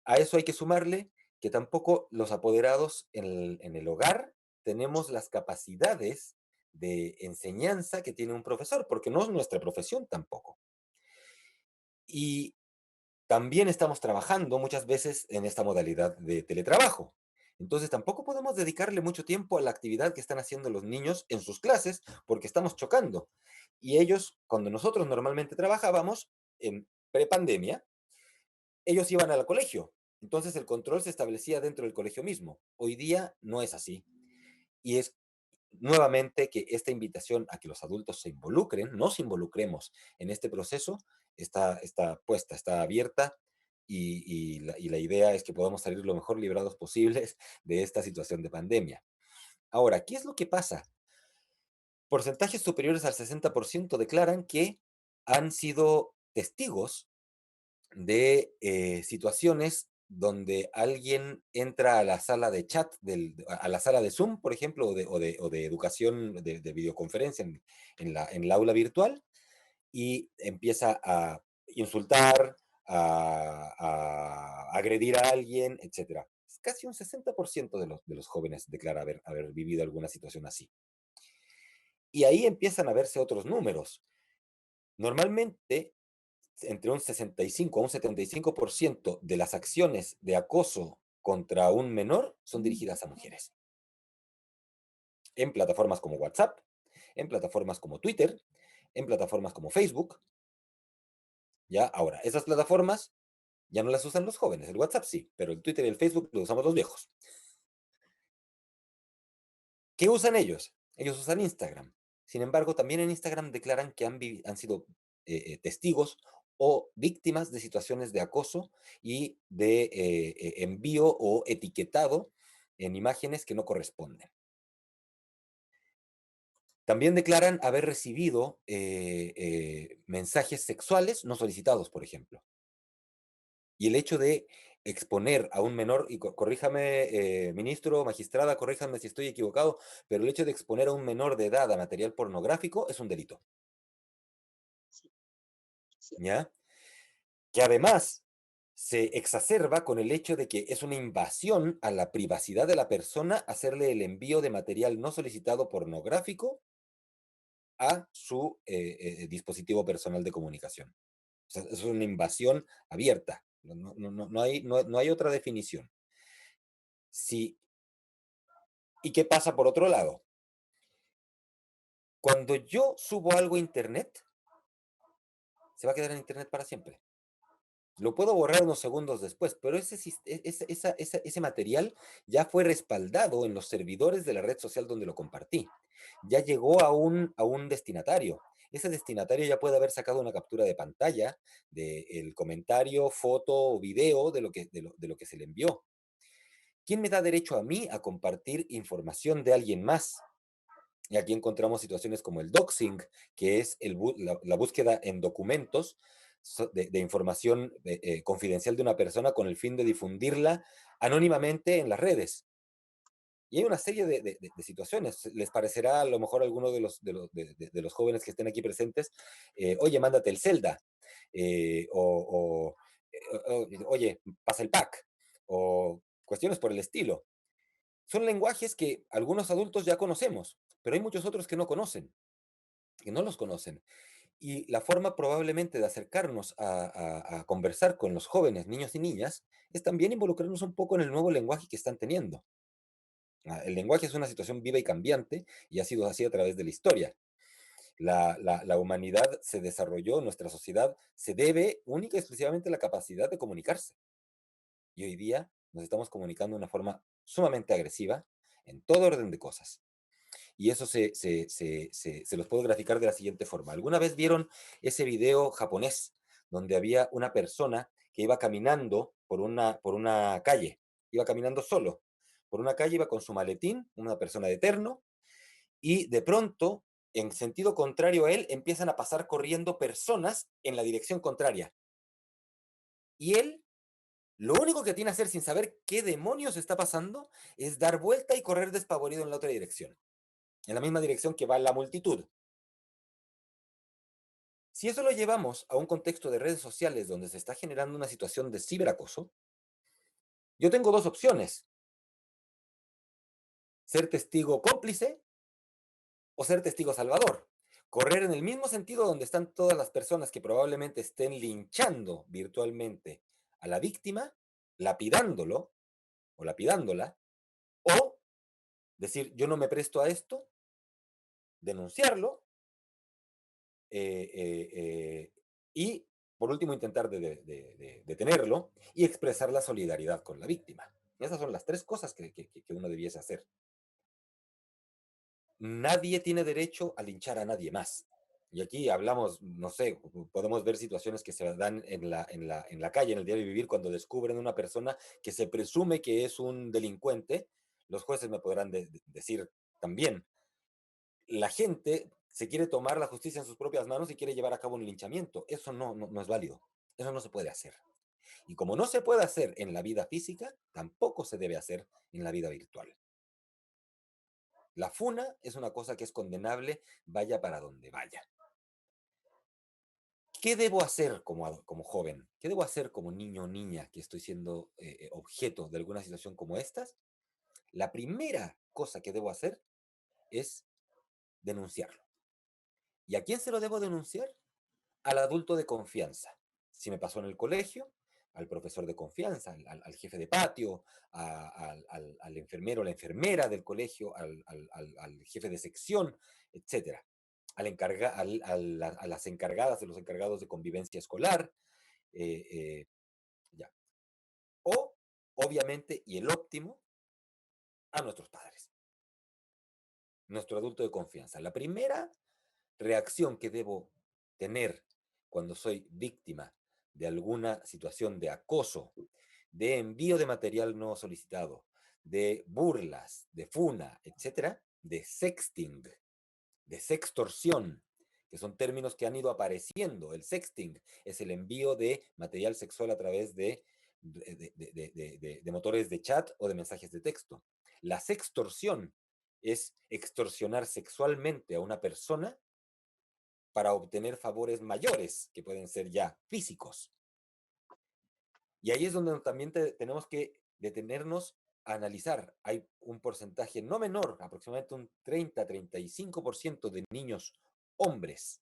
a eso hay que sumarle que tampoco los apoderados en el hogar tenemos las capacidades de enseñanza que tiene un profesor, porque no es nuestra profesión tampoco. Y también estamos trabajando muchas veces en esta modalidad de teletrabajo. Entonces tampoco podemos dedicarle mucho tiempo a la actividad que están haciendo los niños en sus clases porque estamos chocando. Y ellos, cuando nosotros normalmente trabajábamos en prepandemia, ellos iban al colegio. Entonces el control se establecía dentro del colegio mismo. Hoy día no es así. Y es nuevamente que esta invitación a que los adultos se involucren, nos involucremos en este proceso, está puesta, está abierta y la idea es que podamos salir lo mejor librados posibles de esta situación de pandemia. Ahora, ¿qué es lo que pasa? Porcentajes superiores al 60% declaran que han sido testigos de situaciones donde alguien entra a la sala de chat, a la sala de Zoom, por ejemplo, o de educación, de videoconferencia en la aula virtual, y empieza a insultar, a agredir a alguien, etc. Casi un 60% de los jóvenes declara haber vivido alguna situación así. Y ahí empiezan a verse otros números. Normalmente, entre un 65 a un 75% de las acciones de acoso contra un menor son dirigidas a mujeres. En plataformas como WhatsApp, en plataformas como Twitter, en plataformas como Facebook. ¿Ya? Ahora, esas plataformas ya no las usan los jóvenes, el WhatsApp sí, pero el Twitter y el Facebook lo usamos los viejos. ¿Qué usan ellos? Ellos usan Instagram. Sin embargo, también en Instagram declaran que han sido testigos o víctimas de situaciones de acoso y de envío o etiquetado en imágenes que no corresponden. También declaran haber recibido mensajes sexuales no solicitados, por ejemplo. Y el hecho de exponer a un menor, y corríjame, ministro, magistrada, corríjame si estoy equivocado, pero el hecho de exponer a un menor de edad a material pornográfico es un delito. Sí, sí. ¿Ya? Que además se exacerba con el hecho de que es una invasión a la privacidad de la persona hacerle el envío de material no solicitado pornográfico a su dispositivo personal de comunicación. O sea, es una invasión abierta. No hay otra definición. Sí. ¿Y qué pasa por otro lado? Cuando yo subo algo a internet, se va a quedar en internet para siempre. Lo puedo borrar unos segundos después, pero ese material ya fue respaldado en los servidores de la red social donde lo compartí. Ya llegó a un destinatario. Ese destinatario ya puede haber sacado una captura de pantalla del comentario, foto o video de lo que se le envió. ¿Quién me da derecho a mí a compartir información de alguien más? Y aquí encontramos situaciones como el doxing, que es la búsqueda en documentos de información confidencial de una persona con el fin de difundirla anónimamente en las redes. Y hay una serie de situaciones. Les parecerá a lo mejor a alguno de los jóvenes que estén aquí presentes, oye, mándate el Zelda, oye, pasa el pack, o cuestiones por el estilo. Son lenguajes que algunos adultos ya conocemos, pero hay muchos otros que no conocen, que no los conocen. Y la forma probablemente de acercarnos a conversar con los jóvenes, niños y niñas, es también involucrarnos un poco en el nuevo lenguaje que están teniendo. El lenguaje es una situación viva y cambiante y ha sido así a través de la historia. La humanidad se desarrolló, nuestra sociedad se debe única y exclusivamente a la capacidad de comunicarse. Y hoy día nos estamos comunicando de una forma sumamente agresiva en todo orden de cosas. Y eso se los puedo graficar de la siguiente forma. ¿Alguna vez vieron ese video japonés donde había una persona que iba caminando por una calle? Iba caminando solo. Por una calle iba con su maletín, una persona de terno, y de pronto, en sentido contrario a él, empiezan a pasar corriendo personas en la dirección contraria. Y él, lo único que tiene que hacer sin saber qué demonios está pasando es dar vuelta y correr despavorido en la otra dirección, en la misma dirección que va la multitud. Si eso lo llevamos a un contexto de redes sociales donde se está generando una situación de ciberacoso, yo tengo dos opciones: ser testigo cómplice o ser testigo salvador. Correr en el mismo sentido donde están todas las personas que probablemente estén linchando virtualmente a la víctima, lapidándolo o lapidándola, o decir, yo no me presto a esto, denunciarlo, y por último intentar de detenerlo y expresar la solidaridad con la víctima. Esas son las tres cosas que uno debiese hacer. Nadie tiene derecho a linchar a nadie más. Y aquí hablamos, no sé, podemos ver situaciones que se dan en la calle, en el diario vivir, cuando descubren una persona que se presume que es un delincuente. Los jueces me podrán decir también, la gente se quiere tomar la justicia en sus propias manos y quiere llevar a cabo un linchamiento. Eso no es válido. Eso no se puede hacer. Y como no se puede hacer en la vida física, tampoco se debe hacer en la vida virtual. La funa es una cosa que es condenable, vaya para donde vaya. ¿Qué debo hacer como joven? ¿Qué debo hacer como niño o niña que estoy siendo objeto de alguna situación como estas? La primera cosa que debo hacer es denunciarlo. ¿Y a quién se lo debo denunciar? Al adulto de confianza. Si me pasó en el colegio, al profesor de confianza, al jefe de patio, al enfermero o la enfermera del colegio, al jefe de sección, etcétera. A las encargadas de los encargados de convivencia escolar, eh, eh, ya. O, obviamente, y el óptimo, a nuestros padres, nuestro adulto de confianza. La primera reacción que debo tener cuando soy víctima de alguna situación de acoso, de envío de material no solicitado, de burlas, de funa, etcétera, de sexting, de sextorsión, que son términos que han ido apareciendo. El sexting es el envío de material sexual a través de motores de chat o de mensajes de texto. La sextorsión es extorsionar sexualmente a una persona para obtener favores mayores, que pueden ser ya físicos. Y ahí es donde también tenemos que detenernos a analizar. Hay un porcentaje no menor, aproximadamente un 30-35% de niños hombres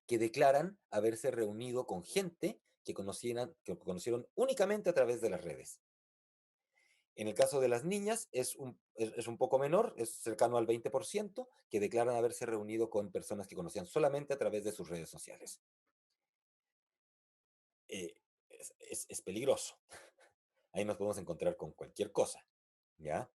que declaran haberse reunido con gente que conocieron únicamente a través de las redes. En el caso de las niñas es un poco menor, es cercano al 20%, que declaran haberse reunido con personas que conocían solamente a través de sus redes sociales. Es peligroso. Ahí nos podemos encontrar con cualquier cosa, ¿ya?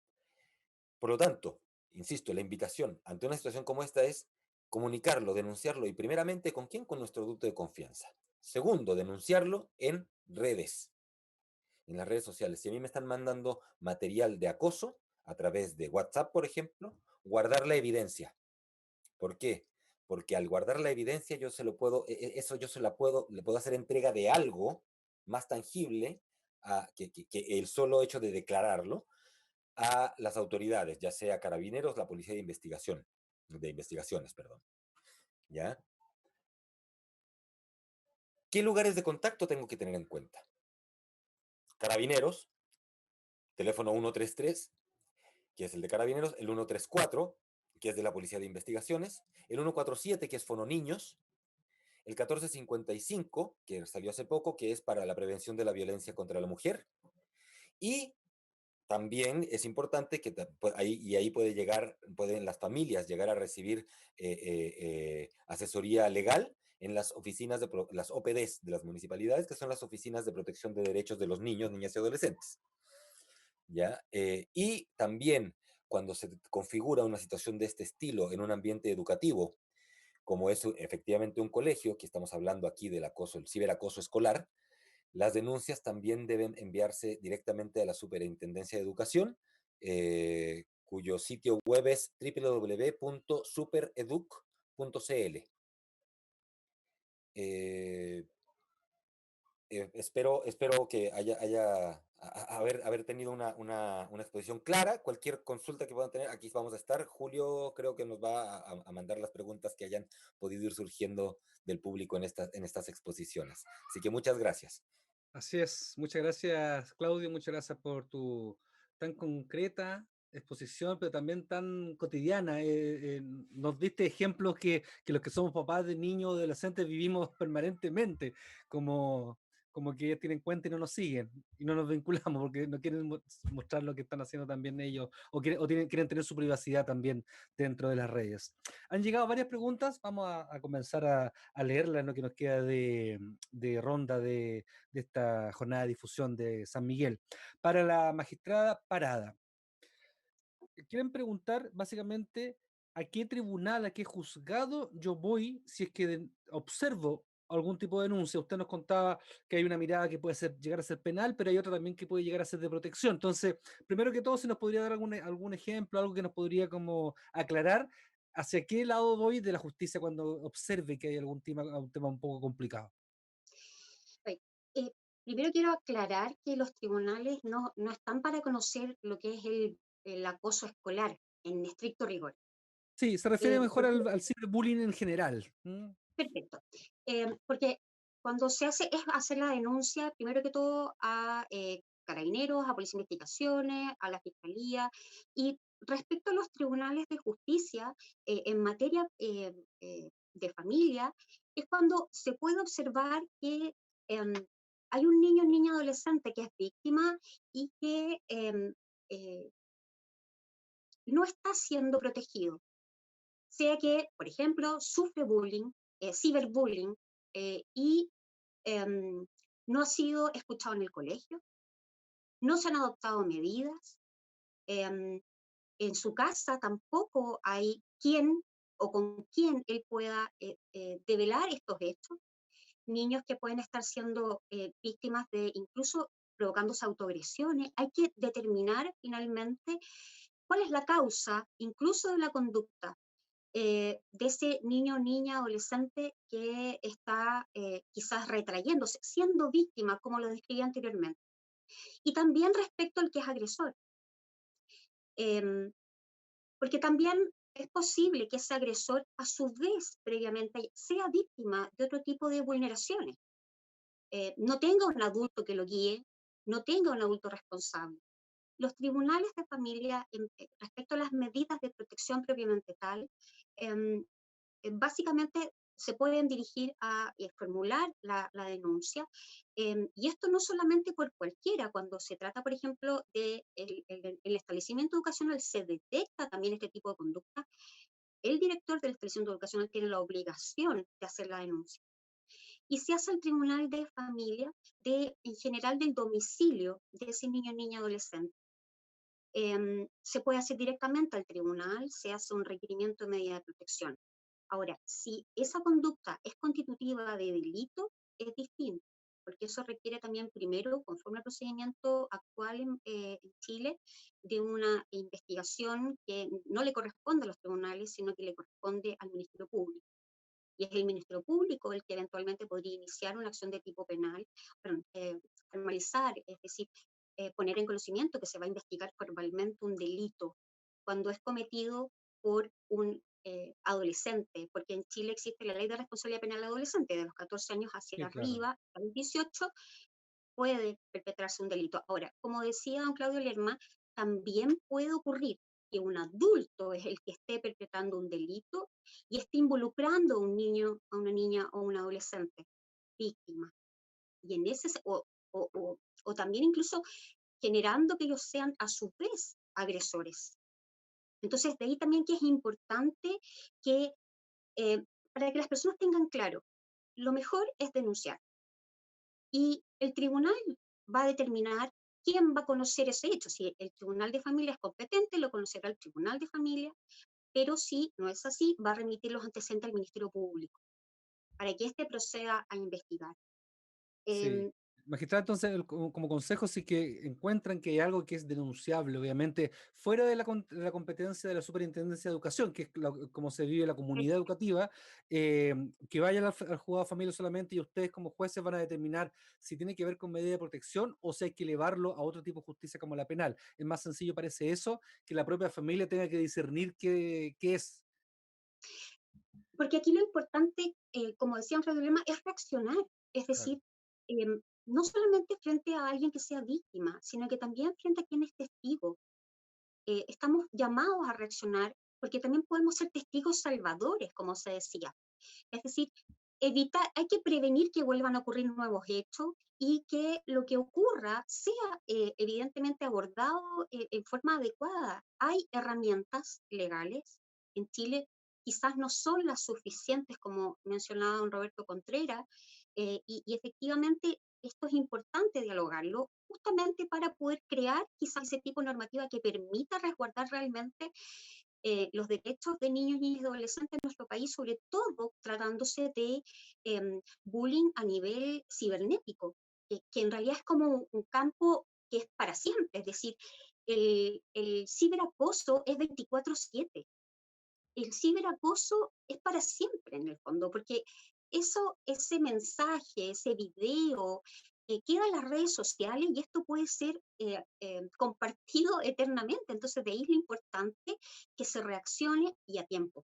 Por lo tanto, insisto, la invitación ante una situación como esta es comunicarlo, denunciarlo, y primeramente, ¿con quién? Con nuestro adulto de confianza. Segundo, denunciarlo en redes, en las redes sociales. Si a mí me están mandando material de acoso a través de WhatsApp, por ejemplo, guardar la evidencia. ¿Por qué? Porque al guardar la evidencia yo se lo puedo, eso yo le puedo hacer entrega de algo más tangible que el solo hecho de declararlo a las autoridades, ya sea carabineros, la policía de investigaciones, perdón. ¿Ya? ¿Qué lugares de contacto tengo que tener en cuenta? Carabineros, teléfono 133, que es el de Carabineros, el 134, que es de la Policía de Investigaciones, el 147, que es Fononiños, el 1455, que salió hace poco, que es para la prevención de la violencia contra la mujer, y también es importante que ahí pueden las familias llegar a recibir asesoría legal en las oficinas las OPDs de las municipalidades, que son las oficinas de protección de derechos de los niños, niñas y adolescentes. ¿Ya? Y también cuando se configura una situación de este estilo en un ambiente educativo, como es efectivamente un colegio, que estamos hablando aquí del acoso, el ciberacoso escolar, las denuncias también deben enviarse directamente a la Superintendencia de Educación, cuyo sitio web es www.supereduc.cl. Espero que haber tenido una exposición clara. Cualquier consulta que puedan tener, aquí vamos a estar. Julio creo que nos va a mandar las preguntas que hayan podido ir surgiendo del público en estas exposiciones. Así que muchas gracias. Así es. Muchas gracias, Claudio. Muchas gracias por tu tan concreta exposición, pero también tan cotidiana. Nos diste ejemplos que los que somos papás de niños o adolescentes vivimos permanentemente, como que ellos tienen cuenta y no nos siguen y no nos vinculamos porque no quieren mostrar lo que están haciendo también ellos o quieren tener su privacidad también dentro de las redes. Han llegado varias preguntas, vamos a comenzar a leerlas en lo que nos queda de ronda de esta jornada de difusión de San Miguel. Para la magistrada Parada, quieren preguntar básicamente a qué tribunal, a qué juzgado yo voy si es que observo algún tipo de denuncia. Usted nos contaba que hay una mirada que puede llegar a ser penal, pero hay otra también que puede llegar a ser de protección. Entonces, primero que todo, si nos podría dar algún ejemplo, algo que nos podría como aclarar hacia qué lado voy de la justicia cuando observe que hay un tema un poco complicado. Eh, Primero quiero aclarar que los tribunales no están para conocer lo que es el acoso escolar en estricto rigor. Sí, se refiere mejor Porque al ciberbullying en general. perfecto. Porque cuando se hace, es hacer la denuncia, primero que todo, a carabineros, a Policía de Investigaciones, a la Fiscalía, y respecto a los tribunales de justicia, en materia de familia, es cuando se puede observar que em, hay un niño o niña adolescente que es víctima y que eh, no está siendo protegido, sea que, por ejemplo, sufre bullying, ciberbullying, y no ha sido escuchado en el colegio, no se han adoptado medidas, em, en su casa tampoco hay quien o con quien él pueda develar estos hechos, niños que pueden estar siendo víctimas de incluso provocándose autoagresiones. Hay que determinar finalmente cuál es la causa, incluso de la conducta de ese niño, niña, adolescente que está quizás retrayéndose, siendo víctima, como lo describí anteriormente. Y también respecto al que es agresor, porque también es posible que ese agresor, a su vez, previamente, sea víctima de otro tipo de vulneraciones. No tenga un adulto que lo guíe, no tenga un adulto responsable. Los tribunales de familia, respecto a las medidas de protección propiamente tal, básicamente se pueden dirigir a formular la denuncia, y esto no solamente por cualquiera, cuando se trata, por ejemplo, de el establecimiento educacional, se detecta también este tipo de conducta, el director del establecimiento educacional tiene la obligación de hacer la denuncia. Y se hace al tribunal de familia, en general del domicilio de ese niño, niña, adolescente. Se puede hacer directamente al tribunal, se hace un requerimiento de medida de protección. Ahora, si esa conducta es constitutiva de delito, es distinto, porque eso requiere también primero, conforme al procedimiento actual en Chile, de una investigación que no le corresponde a los tribunales, sino que le corresponde al Ministerio Público. Y es el Ministerio Público el que eventualmente podría iniciar una acción de tipo penal, perdón, formalizar, es decir, poner en conocimiento que se va a investigar formalmente un delito cuando es cometido por un adolescente, porque en Chile existe la ley de responsabilidad penal adolescente, de los 14 años hacia Sí, claro. arriba, a los 18, puede perpetrarse un delito. Ahora, como decía don Claudio Lerma, también puede ocurrir que un adulto es el que esté perpetrando un delito y esté involucrando a un niño, a una niña o a un adolescente víctima. Y en ese, o también incluso generando que ellos sean a su vez agresores. Entonces, de ahí también que es importante que, para que las personas tengan claro, lo mejor es denunciar. Y el tribunal va a determinar quién va a conocer ese hecho. Si el tribunal de familia es competente, lo conocerá el tribunal de familia, pero si no es así, va a remitir los antecedentes al Ministerio Público para que éste proceda a investigar. Sí. Em, Magistrado, entonces, como consejo, si que encuentran que hay algo que es denunciable, obviamente, fuera de de la competencia de la Superintendencia de Educación, que es como se vive la comunidad educativa, que vayan al juzgado de familia solamente y ustedes como jueces van a determinar si tiene que ver con medida de protección o si hay que elevarlo a otro tipo de justicia como la penal. Es más sencillo, parece eso, que la propia familia tenga que discernir qué es. Porque aquí lo importante, como decía Alfredo Lema, es reaccionar. Es Claro. decir, no solamente frente a alguien que sea víctima, sino que también frente a quien es testigo. Estamos llamados a reaccionar porque también podemos ser testigos salvadores, como se decía. Es decir, evitar, hay que prevenir que vuelvan a ocurrir nuevos hechos y que lo que ocurra sea evidentemente abordado en forma adecuada. Hay herramientas legales en Chile, quizás no son las suficientes, como mencionaba don Roberto Contreras, y efectivamente esto es importante dialogarlo, justamente para poder crear quizás ese tipo de normativa que permita resguardar realmente los derechos de niños, niñas y adolescentes en nuestro país, sobre todo tratándose de bullying a nivel cibernético, que en realidad es como un campo que es para siempre, es decir, el ciberacoso es 24/7, el ciberacoso es para siempre en el fondo, porque eso, ese mensaje, ese video, queda en las redes sociales y esto puede ser compartido eternamente. Entonces, de ahí es lo importante que se reaccione y a tiempo.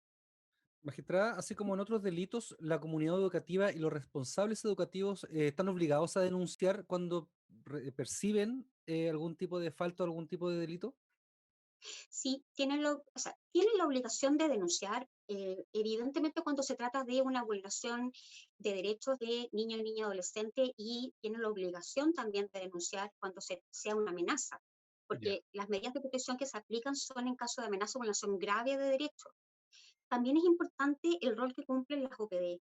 Magistrada, así como en otros delitos, la comunidad educativa y los responsables educativos están obligados a denunciar cuando perciben algún tipo de falta o algún tipo de delito. Sí, o sea, tienen la obligación de denunciar, evidentemente cuando se trata de una vulneración de derechos de niño y niña adolescente, y tienen la obligación también de denunciar cuando sea una amenaza, Ya. porque las medidas de protección que se aplican son en caso de amenaza o vulneración grave de derechos. También es importante el rol que cumplen las OPD.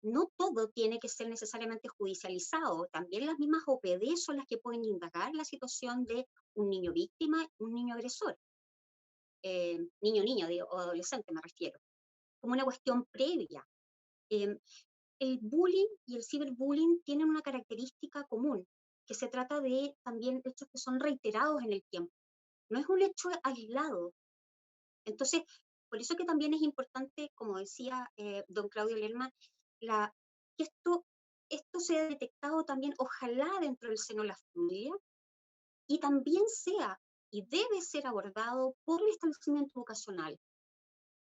No todo tiene que ser necesariamente judicializado. También las mismas OPD son las que pueden indagar la situación de un niño víctima, un niño agresor, niño, niña, digo, o adolescente me refiero, como una cuestión previa. Eh, el bullying y el ciberbullying tienen una característica común, que se trata de también hechos que son reiterados en el tiempo. No es un hecho aislado. Entonces, por eso que también es importante, como decía don Claudio Lerma, que esto sea detectado también, ojalá dentro del seno de la familia, y también sea y debe ser abordado por el establecimiento educacional.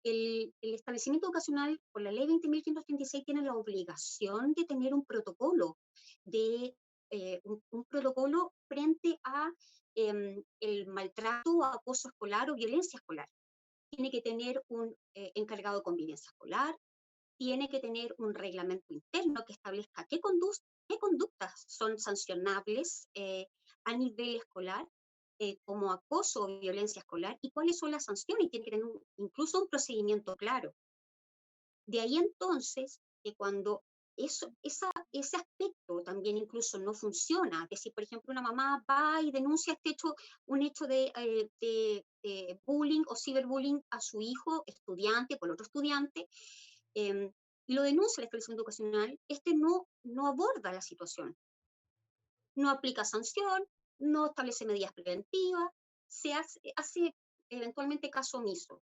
El establecimiento educacional, por la ley 20.536, tiene la obligación de tener un protocolo, un protocolo frente a el maltrato o acoso escolar o violencia escolar. Tiene que tener un encargado de convivencia escolar, tiene que tener un reglamento interno que establezca qué conductas son sancionables a nivel escolar, como acoso o violencia escolar, y cuáles son las sanciones, y tiene que tener incluso un procedimiento claro. De ahí entonces, que cuando ese aspecto también incluso no funciona, que si por ejemplo una mamá va y denuncia un hecho de bullying o ciberbullying a su hijo estudiante por otro estudiante, y lo denuncia el establecimiento educacional, no aborda la situación, no aplica sanción, no establece medidas preventivas, hace eventualmente caso omiso.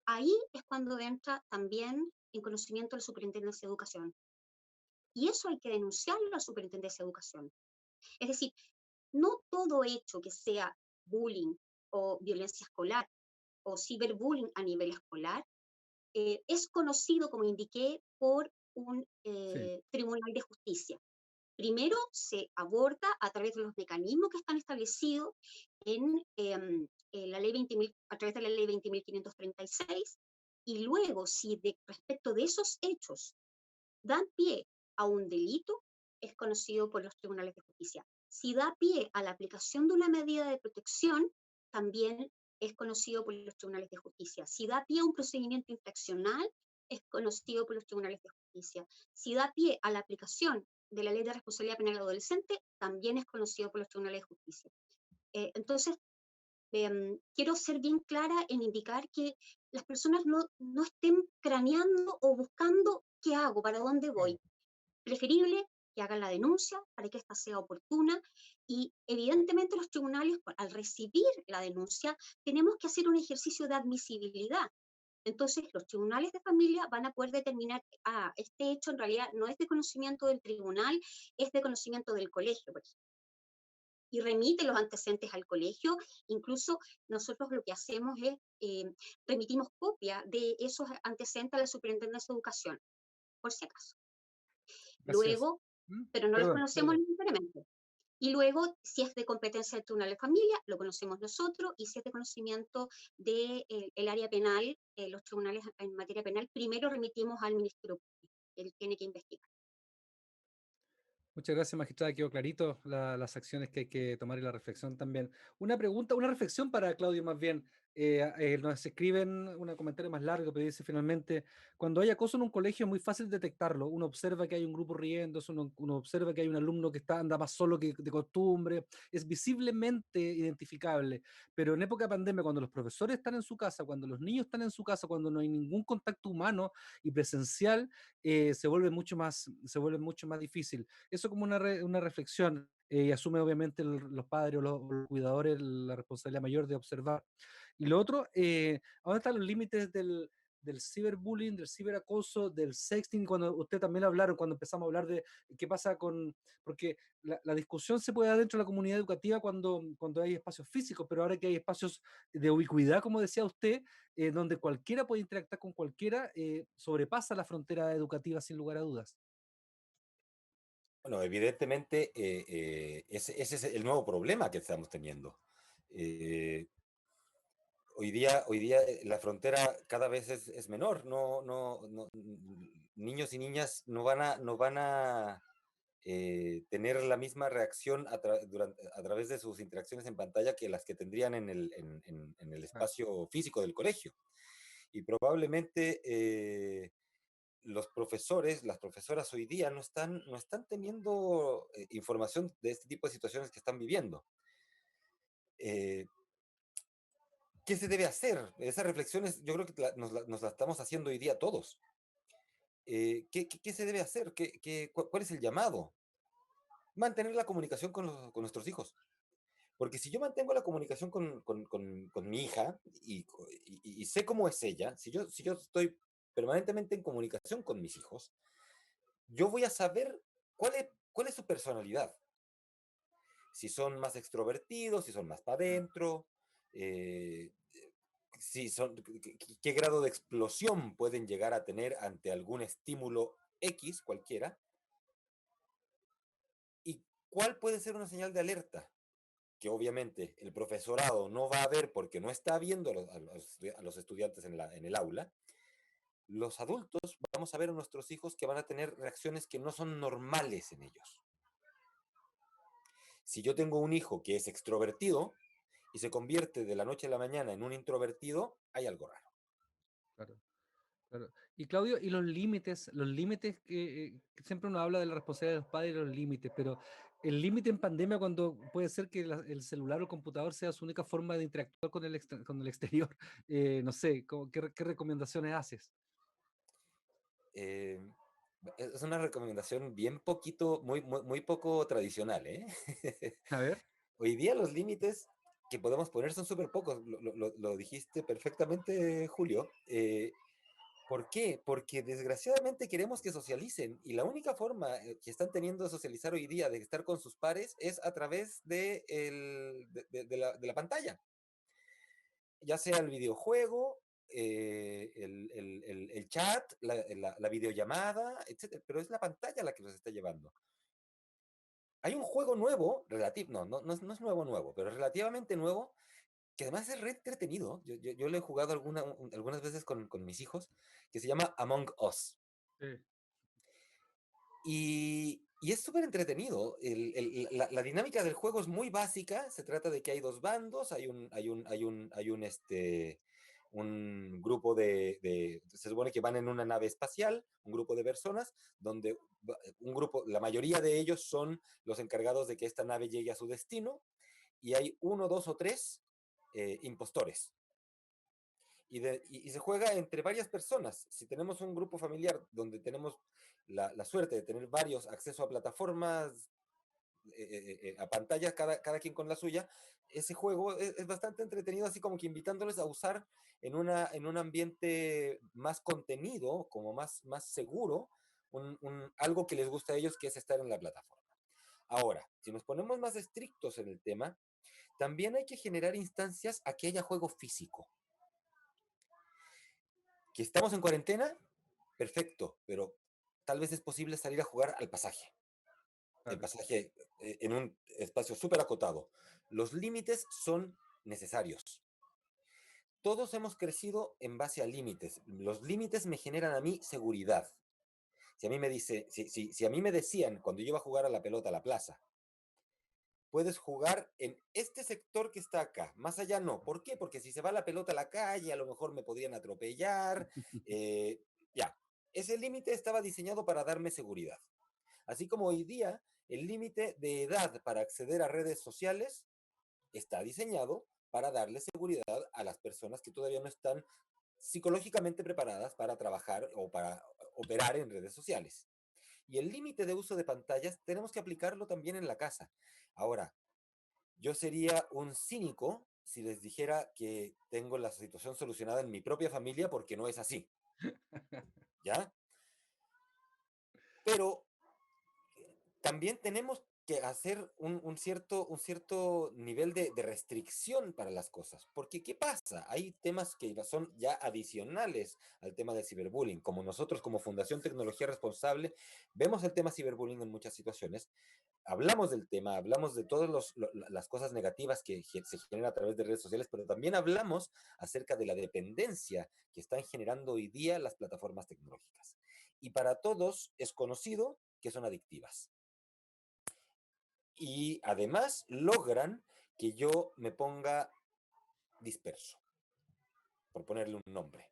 Ahí es cuando entra también en conocimiento la Superintendencia de Educación. Y eso hay que denunciarlo a la Superintendencia de Educación. Es decir, no todo hecho que sea bullying o violencia escolar o ciberbullying a nivel escolar es conocido, como indiqué, por un Sí. tribunal de justicia. Primero se aborda a través de los mecanismos que están establecidos en la ley 20.000, a través de la ley 20.536, y luego, si respecto de esos hechos dan pie a un delito, es conocido por los tribunales de justicia. Si da pie a la aplicación de una medida de protección, también es conocido por los tribunales de justicia. Si da pie a un procedimiento infraccional, es conocido por los tribunales de justicia. Si da pie a la aplicación de la ley de responsabilidad penal adolescente, también es conocido por los tribunales de justicia. Entonces, quiero ser bien clara en indicar que las personas no estén craneando o buscando qué hago, para dónde voy. Preferible que hagan la denuncia para que ésta sea oportuna, y evidentemente los tribunales, al recibir la denuncia, tenemos que hacer un ejercicio de admisibilidad. Entonces los tribunales de familia van a poder determinar, este hecho en realidad no es de conocimiento del tribunal, es de conocimiento del colegio, por ejemplo, y remite los antecedentes al colegio. Incluso nosotros lo que hacemos es remitimos copia de esos antecedentes a la Superintendencia de Educación, por si acaso. Gracias. Luego, pero no los Perdón, conocemos perdón. necesariamente. Y luego, si es de competencia del Tribunal de Familia, lo conocemos nosotros, y si es de conocimiento del área penal, los tribunales en materia penal, primero remitimos al Ministerio Público, él tiene que investigar. Muchas gracias, magistrada. Quedó clarito las acciones que hay que tomar y la reflexión también. Una pregunta, una reflexión para Claudio más bien. Nos escriben un comentario más largo, pero dice finalmente, cuando hay acoso en un colegio es muy fácil detectarlo. Uno observa que hay un grupo riendo, uno observa que hay un alumno que anda más solo que de costumbre. Es visiblemente identificable. Pero en época de pandemia, cuando los profesores están en su casa, cuando los niños están en su casa, cuando no hay ningún contacto humano y presencial, se vuelve mucho más difícil. Eso como una reflexión, y asume obviamente los padres o los cuidadores la responsabilidad mayor de observar. Y lo otro, ¿a dónde están los límites del ciberbullying, del ciberacoso, del sexting, cuando usted también hablaron, cuando empezamos a hablar de qué pasa con, porque la discusión se puede dar dentro de la comunidad educativa cuando hay espacios físicos, pero ahora que hay espacios de ubicuidad, como decía usted, donde cualquiera puede interactuar con cualquiera, sobrepasa la frontera educativa sin lugar a dudas. Bueno, evidentemente ese es el nuevo problema que estamos teniendo. Eh, hoy día la frontera cada vez es menor. Niños y niñas no van a tener la misma reacción a través de sus interacciones en pantalla que las que tendrían en el Claro, espacio físico del colegio. Y probablemente los profesores, las profesoras hoy día no están teniendo información de este tipo de situaciones que están viviendo. Eh, ¿Qué se debe hacer? Esas reflexiones yo creo que nos la estamos haciendo hoy día todos. ¿Qué se debe hacer? ¿Cuál es el llamado? Mantener la comunicación con nuestros hijos. Porque si yo mantengo la comunicación con mi hija y sé cómo es ella, si yo estoy permanentemente en comunicación con mis hijos, yo voy a saber cuál es su personalidad. Si son más extrovertidos, si son más para adentro, eh, si son, qué grado de explosión pueden llegar a tener ante algún estímulo X cualquiera, y cuál puede ser una señal de alerta que obviamente el profesorado no va a ver porque no está viendo a los estudiantes en el aula. Los adultos vamos a ver a nuestros hijos que van a tener reacciones que no son normales en ellos. Si yo tengo un hijo que es extrovertido y se convierte de la noche a la mañana en un introvertido, hay algo raro. claro. Claro. Y Claudio, y los límites que siempre uno habla de la responsabilidad de los padres y los límites, pero el límite en pandemia cuando puede ser que el celular o el computador sea su única forma de interactuar con el exterior, no sé, ¿qué recomendaciones haces? Eh, es una recomendación bien poquito, muy poco tradicional, ¿eh? A ver, Hoy día los límites que podemos poner son súper pocos, lo dijiste perfectamente, Julio. ¿Por qué? Porque desgraciadamente queremos que socialicen y la única forma que están teniendo de socializar hoy día, de estar con sus pares, es a través de la pantalla, ya sea el videojuego, el chat, la videollamada, etcétera, pero es la pantalla la que los está llevando. Hay un juego nuevo, no es nuevo, pero relativamente nuevo, que además es re entretenido. Yo lo he jugado algunas veces con mis hijos, que se llama Among Us. sí, Y es súper entretenido. La dinámica del juego es muy básica. Se trata de que hay dos bandos, un grupo se supone que van en una nave espacial, un grupo de personas, donde la mayoría de ellos son los encargados de que esta nave llegue a su destino, y hay uno, dos o tres impostores. Y se juega entre varias personas. Si tenemos un grupo familiar donde tenemos la suerte de tener varios acceso a plataformas, a pantallas, cada quien con la suya, ese juego es bastante entretenido, así como que invitándoles a usar en un ambiente más contenido, como más seguro, algo que les gusta a ellos, que es estar en la plataforma. Ahora, si nos ponemos más estrictos en el tema, también hay que generar instancias a que haya juego físico. Que estamos en cuarentena, perfecto, pero tal vez es posible salir a jugar al pasaje. El claro. pasaje en un espacio súper acotado. Los límites son necesarios. Todos hemos crecido en base a límites. Los límites me generan a mí seguridad. Si a mí me decían cuando yo iba a jugar a la pelota a la plaza, puedes jugar en este sector que está acá, más allá no. ¿Por qué? Porque si se va la pelota a la calle, a lo mejor me podrían atropellar. eh, ya, ese límite estaba diseñado para darme seguridad. Así como hoy día el límite de edad para acceder a redes sociales está diseñado para darle seguridad a las personas que todavía no están psicológicamente preparadas para trabajar o para operar en redes sociales. Y el límite de uso de pantallas tenemos que aplicarlo también en la casa. Ahora, yo sería un cínico si les dijera que tengo la situación solucionada en mi propia familia, porque no es así. ¿Ya? Pero también tenemos que hacer un cierto nivel de restricción para las cosas, porque ¿qué pasa? Hay temas que son ya adicionales al tema del ciberbullying, como nosotros como Fundación Tecnología Responsable vemos el tema ciberbullying en muchas situaciones, hablamos del tema, hablamos de todas las cosas negativas que se generan a través de redes sociales, pero también hablamos acerca de la dependencia que están generando hoy día las plataformas tecnológicas. Y para todos es conocido que son adictivas. Y además logran que yo me ponga disperso, por ponerle un nombre.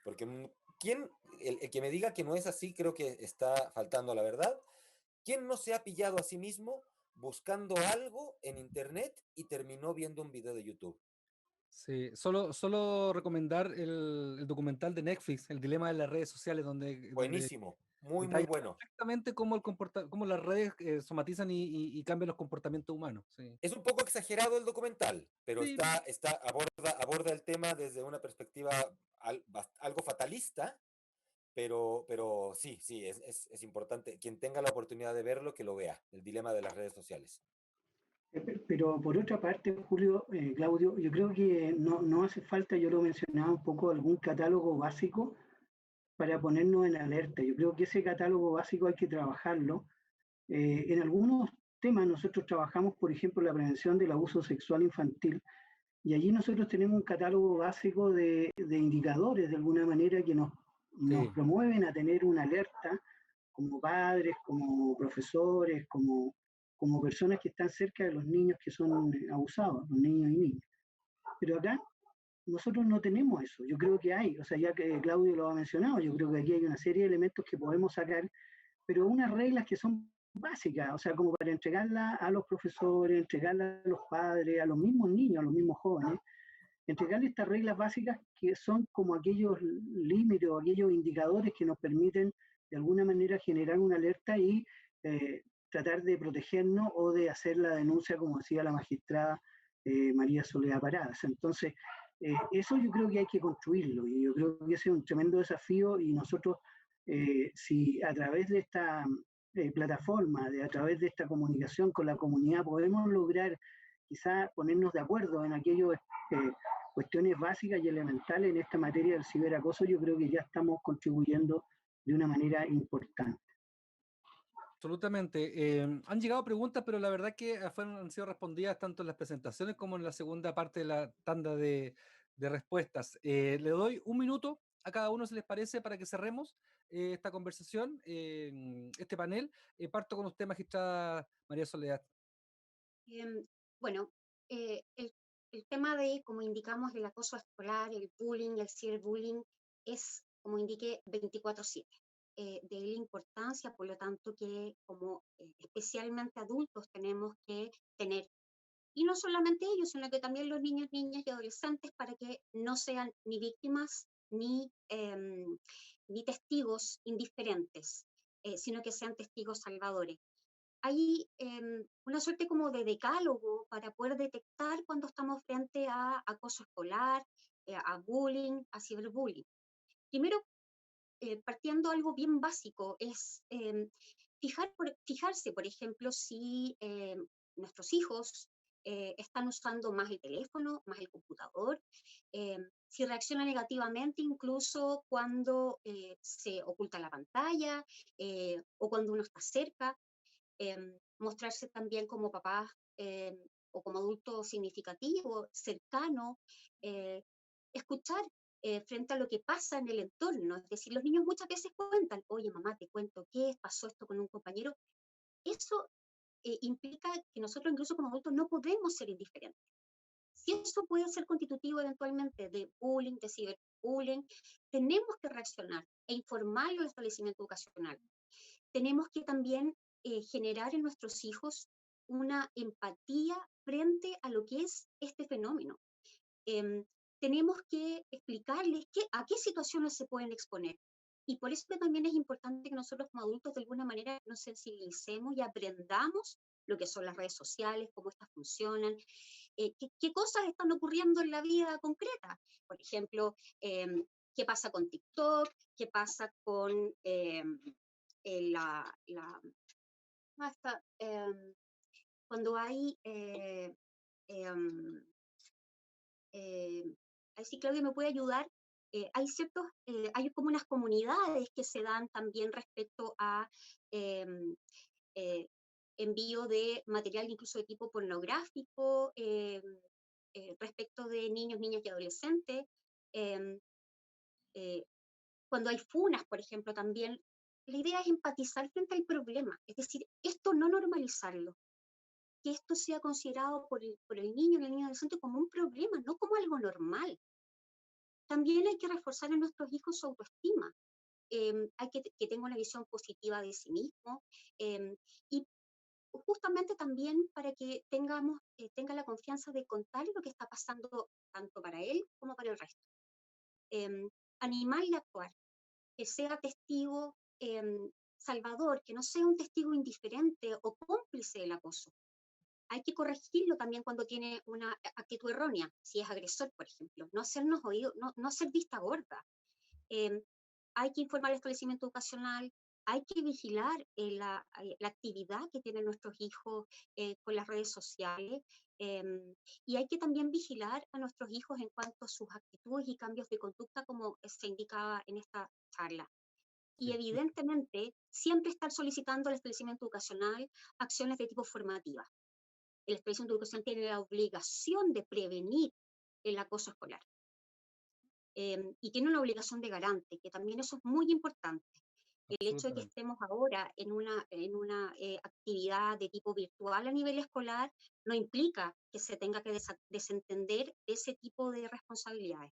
Porque ¿quién, el que me diga que no es así, creo que está faltando a la verdad? ¿Quién no se ha pillado a sí mismo buscando algo en internet y terminó viendo un video de YouTube? Sí, solo recomendar el documental de Netflix, El dilema de las redes sociales, donde Buenísimo, muy, muy detalla bueno. perfectamente cómo las redes somatizan y cambian los comportamientos humanos. Sí, Es un poco exagerado el documental, pero sí, aborda el tema desde una perspectiva algo fatalista, pero sí, sí, es importante. Quien tenga la oportunidad de verlo, que lo vea, el dilema de las redes sociales. Pero por otra parte, Julio, Claudio, yo creo que no hace falta, yo lo mencionaba un poco, algún catálogo básico para ponernos en alerta. Yo creo que ese catálogo básico hay que trabajarlo. En algunos temas nosotros trabajamos, por ejemplo, la prevención del abuso sexual infantil, y allí nosotros tenemos un catálogo básico de indicadores, de alguna manera, que nos sí, promueven a tener una alerta como padres, como profesores, como personas que están cerca de los niños que son abusados, los niños y niñas. Pero acá nosotros no tenemos eso. Yo creo que hay, o sea, ya que Claudio lo ha mencionado, yo creo que aquí hay una serie de elementos que podemos sacar, pero unas reglas que son básicas, o sea, como para entregarla a los profesores, entregarla a los padres, a los mismos niños, a los mismos jóvenes, entregarle estas reglas básicas que son como aquellos límites o aquellos indicadores que nos permiten de alguna manera generar una alerta y tratar de protegernos o de hacer la denuncia, como decía la magistrada María Soledad Paradas. Entonces, eso yo creo que hay que construirlo y yo creo que ese es un tremendo desafío y nosotros, si a través de esta plataforma, a través de esta comunicación con la comunidad podemos lograr quizá ponernos de acuerdo en aquellos cuestiones básicas y elementales en esta materia del ciberacoso, yo creo que ya estamos contribuyendo de una manera importante. absolutamente. Han llegado preguntas, pero la verdad que han sido respondidas tanto en las presentaciones como en la segunda parte de la tanda de respuestas. Le doy un minuto a cada uno, si les parece, para que cerremos esta conversación, este panel. Parto con usted, magistrada María Soledad. Em, bueno, el tema de, como indicamos, del acoso escolar, el bullying, el ciberbullying, es, como indiqué, 24/7. De la importancia, por lo tanto, que como especialmente adultos tenemos que tener, y no solamente ellos, sino que también los niños, niñas y adolescentes, para que no sean ni víctimas ni testigos indiferentes, sino que sean testigos salvadores. Hay una suerte como de decálogo para poder detectar cuando estamos frente a acoso escolar, a bullying, a ciberbullying. Primero, partiendo algo bien básico, es fijarse, por ejemplo, si nuestros hijos están usando más el teléfono, más el computador, si reacciona negativamente incluso cuando se oculta la pantalla o cuando uno está cerca. Mostrarse también como papá o como adulto significativo, cercano, eh, escuchar frente a lo que pasa en el entorno. Es decir, los niños muchas veces cuentan, oye mamá, te cuento qué pasó esto con un compañero. Eso implica que nosotros incluso como adultos no podemos ser indiferentes. Si eso puede ser constitutivo eventualmente de bullying, de ciberbullying, tenemos que reaccionar e informar al establecimiento educacional. Tenemos que también generar en nuestros hijos una empatía frente a lo que es este fenómeno. Eh, Tenemos que explicarles a qué situaciones se pueden exponer. Y por eso que también es importante que nosotros como adultos de alguna manera nos sensibilicemos y aprendamos lo que son las redes sociales, cómo estas funcionan, qué cosas están ocurriendo en la vida concreta. Por ejemplo, ¿Qué pasa con TikTok? ¿Qué pasa con hasta, cuando hay, ahí sí Claudia me puede ayudar, hay como unas comunidades que se dan también respecto a em, eh, envío de material incluso de tipo pornográfico, respecto de niños, niñas y adolescentes. em, eh, Cuando hay funas, por ejemplo, también, la idea es empatizar frente al problema, es decir, esto no normalizarlo, que esto sea considerado por el niño y la niña adolescente como un problema, no como algo normal. También hay que reforzar en nuestros hijos su autoestima, hay que tenga una visión positiva de sí mismo, y justamente también para que tenga la confianza de contar lo que está pasando tanto para él como para el resto. Em, Animarle a actuar, que sea testigo salvador, que no sea un testigo indiferente o cómplice del acoso. Hay que corregirlo también cuando tiene una actitud errónea, si es agresor, por ejemplo. No hacernos oídos, no ser vista gorda. Eh, Hay que informar al establecimiento educacional, hay que vigilar la actividad que tienen nuestros hijos con las redes sociales, y hay que también vigilar a nuestros hijos en cuanto a sus actitudes y cambios de conducta, como se indicaba en esta charla. Y Sí. evidentemente, siempre estar solicitando al establecimiento educacional acciones de tipo formativa. El establecimiento educacional tiene la obligación de prevenir el acoso escolar. Y tiene una obligación de garante, que también eso es muy importante. El hecho de que Absolutamente. estemos ahora en una actividad de tipo virtual a nivel escolar no implica que se tenga que desentender ese tipo de responsabilidades.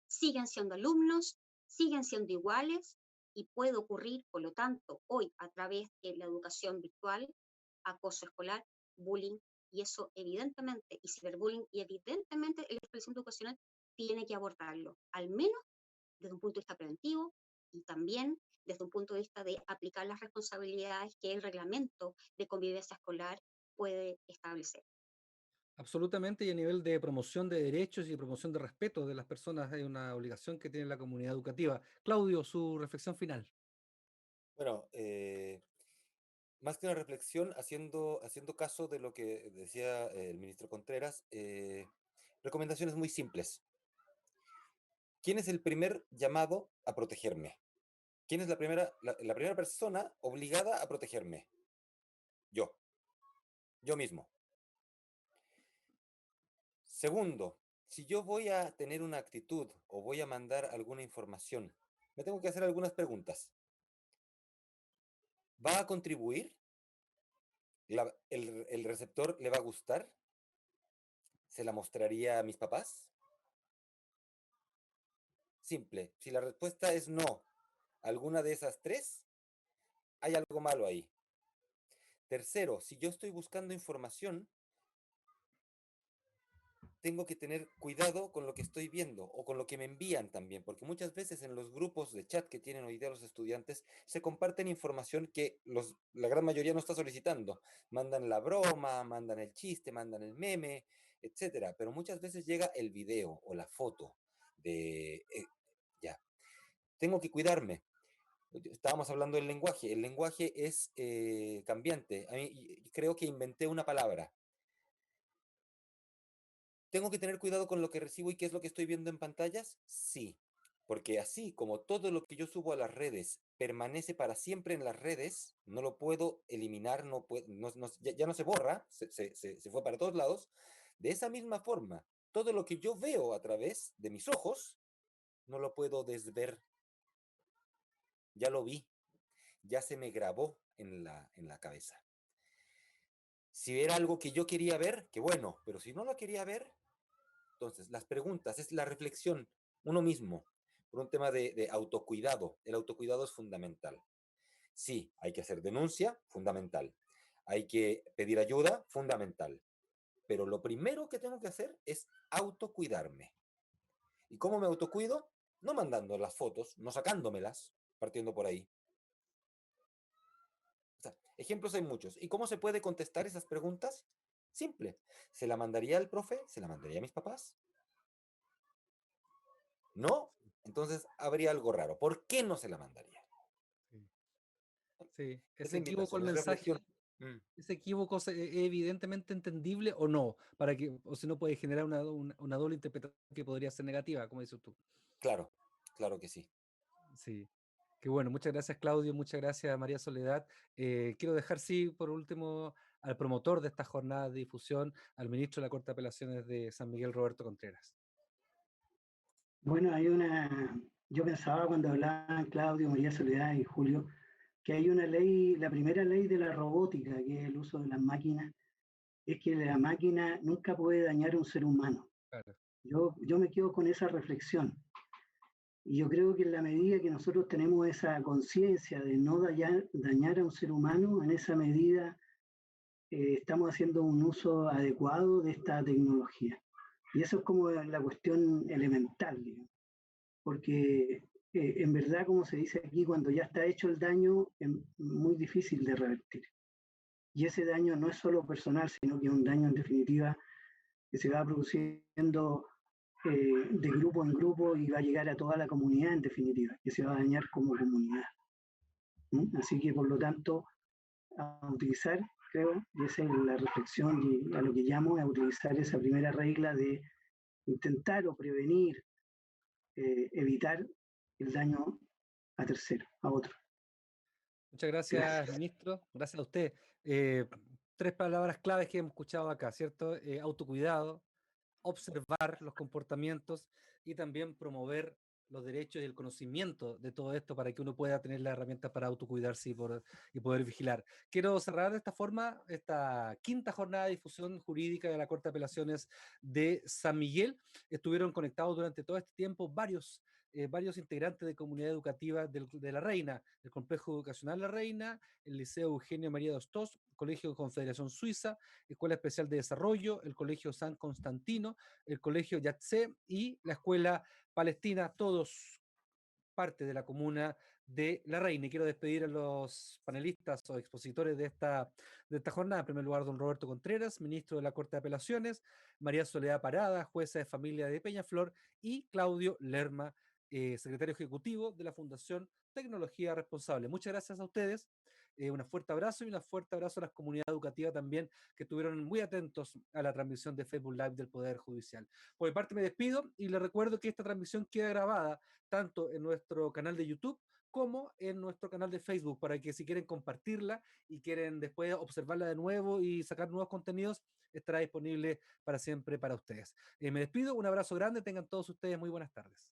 Siguen siendo alumnos, siguen siendo iguales y puede ocurrir, por lo tanto, hoy a través de la educación virtual, acoso escolar, bullying, y eso evidentemente, y ciberbullying, y evidentemente el establecimiento educacional tiene que abordarlo, al menos desde un punto de vista preventivo y también desde un punto de vista de aplicar las responsabilidades que el reglamento de convivencia escolar puede establecer. Absolutamente, y a nivel de promoción de derechos y de promoción de respeto de las personas hay una obligación que tiene la comunidad educativa. Claudio, su reflexión final. Bueno, más que una reflexión, haciendo caso de lo que decía el ministro Contreras, recomendaciones muy simples. ¿Quién es el primer llamado a protegerme? ¿Quién es la primera persona obligada a protegerme? Yo mismo. Segundo, si yo voy a tener una actitud o voy a mandar alguna información, me tengo que hacer algunas preguntas. ¿Va a contribuir? ¿El receptor le va a gustar? ¿Se la mostraría a mis papás? Simple. Si la respuesta es no, alguna de esas tres, hay algo malo ahí. Tercero, si yo estoy buscando información, tengo que tener cuidado con lo que estoy viendo o con lo que me envían también, porque muchas veces en los grupos de chat que tienen hoy día los estudiantes se comparten información que la gran mayoría no está solicitando. Mandan la broma, mandan el chiste, mandan el meme, etcétera, pero muchas veces llega el video o la foto de ya. Tengo que cuidarme. Estábamos hablando del lenguaje. El lenguaje es cambiante. Creo que inventé una palabra. ¿Tengo que tener cuidado con lo que recibo y qué es lo que estoy viendo en pantallas? Sí, porque así como todo lo que yo subo a las redes permanece para siempre en las redes, no lo puedo eliminar, ya no se borra, se fue para todos lados. De esa misma forma, todo lo que yo veo a través de mis ojos, no lo puedo desver. Ya lo vi, ya se me grabó en la cabeza. Si era algo que yo quería ver, qué bueno, pero si no lo quería ver, entonces, las preguntas, es la reflexión, uno mismo, por un tema de autocuidado. El autocuidado es fundamental. Sí, hay que hacer denuncia, fundamental. Hay que pedir ayuda, fundamental. Pero lo primero que tengo que hacer es autocuidarme. ¿Y cómo me autocuido? No mandando las fotos, no sacándomelas, partiendo por ahí. O sea, ejemplos hay muchos. ¿Y cómo se puede contestar esas preguntas? Simple. ¿Se la mandaría al profe? ¿Se la mandaría a mis papás? No, Entonces habría algo raro. ¿Por qué no se la mandaría? Sí, sí. Es Ese equívoco invitación, el es mensaje, reflexión. Mm. ese equívoco es evidentemente entendible o no, para que, o si no puede generar una doble interpretación que podría ser negativa, como dices tú. Claro, claro que sí. Sí. Qué bueno, muchas gracias Claudio, muchas gracias María Soledad. Quiero dejar, sí, por último, al promotor de esta jornada de difusión, al ministro de la Corte de Apelaciones de San Miguel, Roberto Contreras. Bueno, yo pensaba cuando hablaban Claudio, María Soledad y Julio, que hay una ley, la primera ley de la robótica, que es el uso de las máquinas, es que la máquina nunca puede dañar a un ser humano. Claro. Yo me quedo con esa reflexión. Y yo creo que en la medida que nosotros tenemos esa conciencia de no dañar a un ser humano, en esa medida estamos haciendo un uso adecuado de esta tecnología. Y eso es como la cuestión elemental, digamos, porque en verdad, como se dice aquí, cuando ya está hecho el daño, es muy difícil de revertir. Y ese daño no es solo personal, sino que es un daño en definitiva que se va produciendo de grupo en grupo y va a llegar a toda la comunidad en definitiva, que se va a dañar como comunidad. Así que por lo tanto, a utilizar, creo, y esa es la reflexión y a lo que llamo, a utilizar esa primera regla de intentar o prevenir, evitar el daño a tercero, a otro. Muchas gracias, Gracias. ministro. Gracias a usted. Eh, Tres palabras claves que hemos escuchado acá, ¿cierto? Autocuidado, observar los comportamientos y también promover los derechos y el conocimiento de todo esto para que uno pueda tener las herramientas para autocuidarse y poder vigilar. Quiero cerrar de esta forma esta quinta jornada de difusión jurídica de la Corte de Apelaciones de San Miguel. Estuvieron conectados durante todo este tiempo varios integrantes de comunidad educativa de La Reina, el Complejo Educacional La Reina, el Liceo Eugenio María de Hostos, Colegio Confederación Suiza, Escuela Especial de Desarrollo, el Colegio San Constantino, el Colegio Yatzé y la Escuela Palestina, todos parte de la comuna de La Reina. Y quiero despedir a los panelistas o expositores de esta jornada. En primer lugar, don Roberto Contreras, ministro de la Corte de Apelaciones, María Soledad Parada, jueza de familia de Peñaflor, y Claudio Lerma, secretario ejecutivo de la Fundación Tecnología Responsable. Muchas gracias a ustedes. Un fuerte abrazo y un fuerte abrazo a las comunidades educativas también que estuvieron muy atentos a la transmisión de Facebook Live del Poder Judicial. Por mi parte me despido y les recuerdo que esta transmisión queda grabada tanto en nuestro canal de YouTube como en nuestro canal de Facebook, para que si quieren compartirla y quieren después observarla de nuevo y sacar nuevos contenidos, estará disponible para siempre para ustedes. Me despido, un abrazo grande, tengan todos ustedes muy buenas tardes.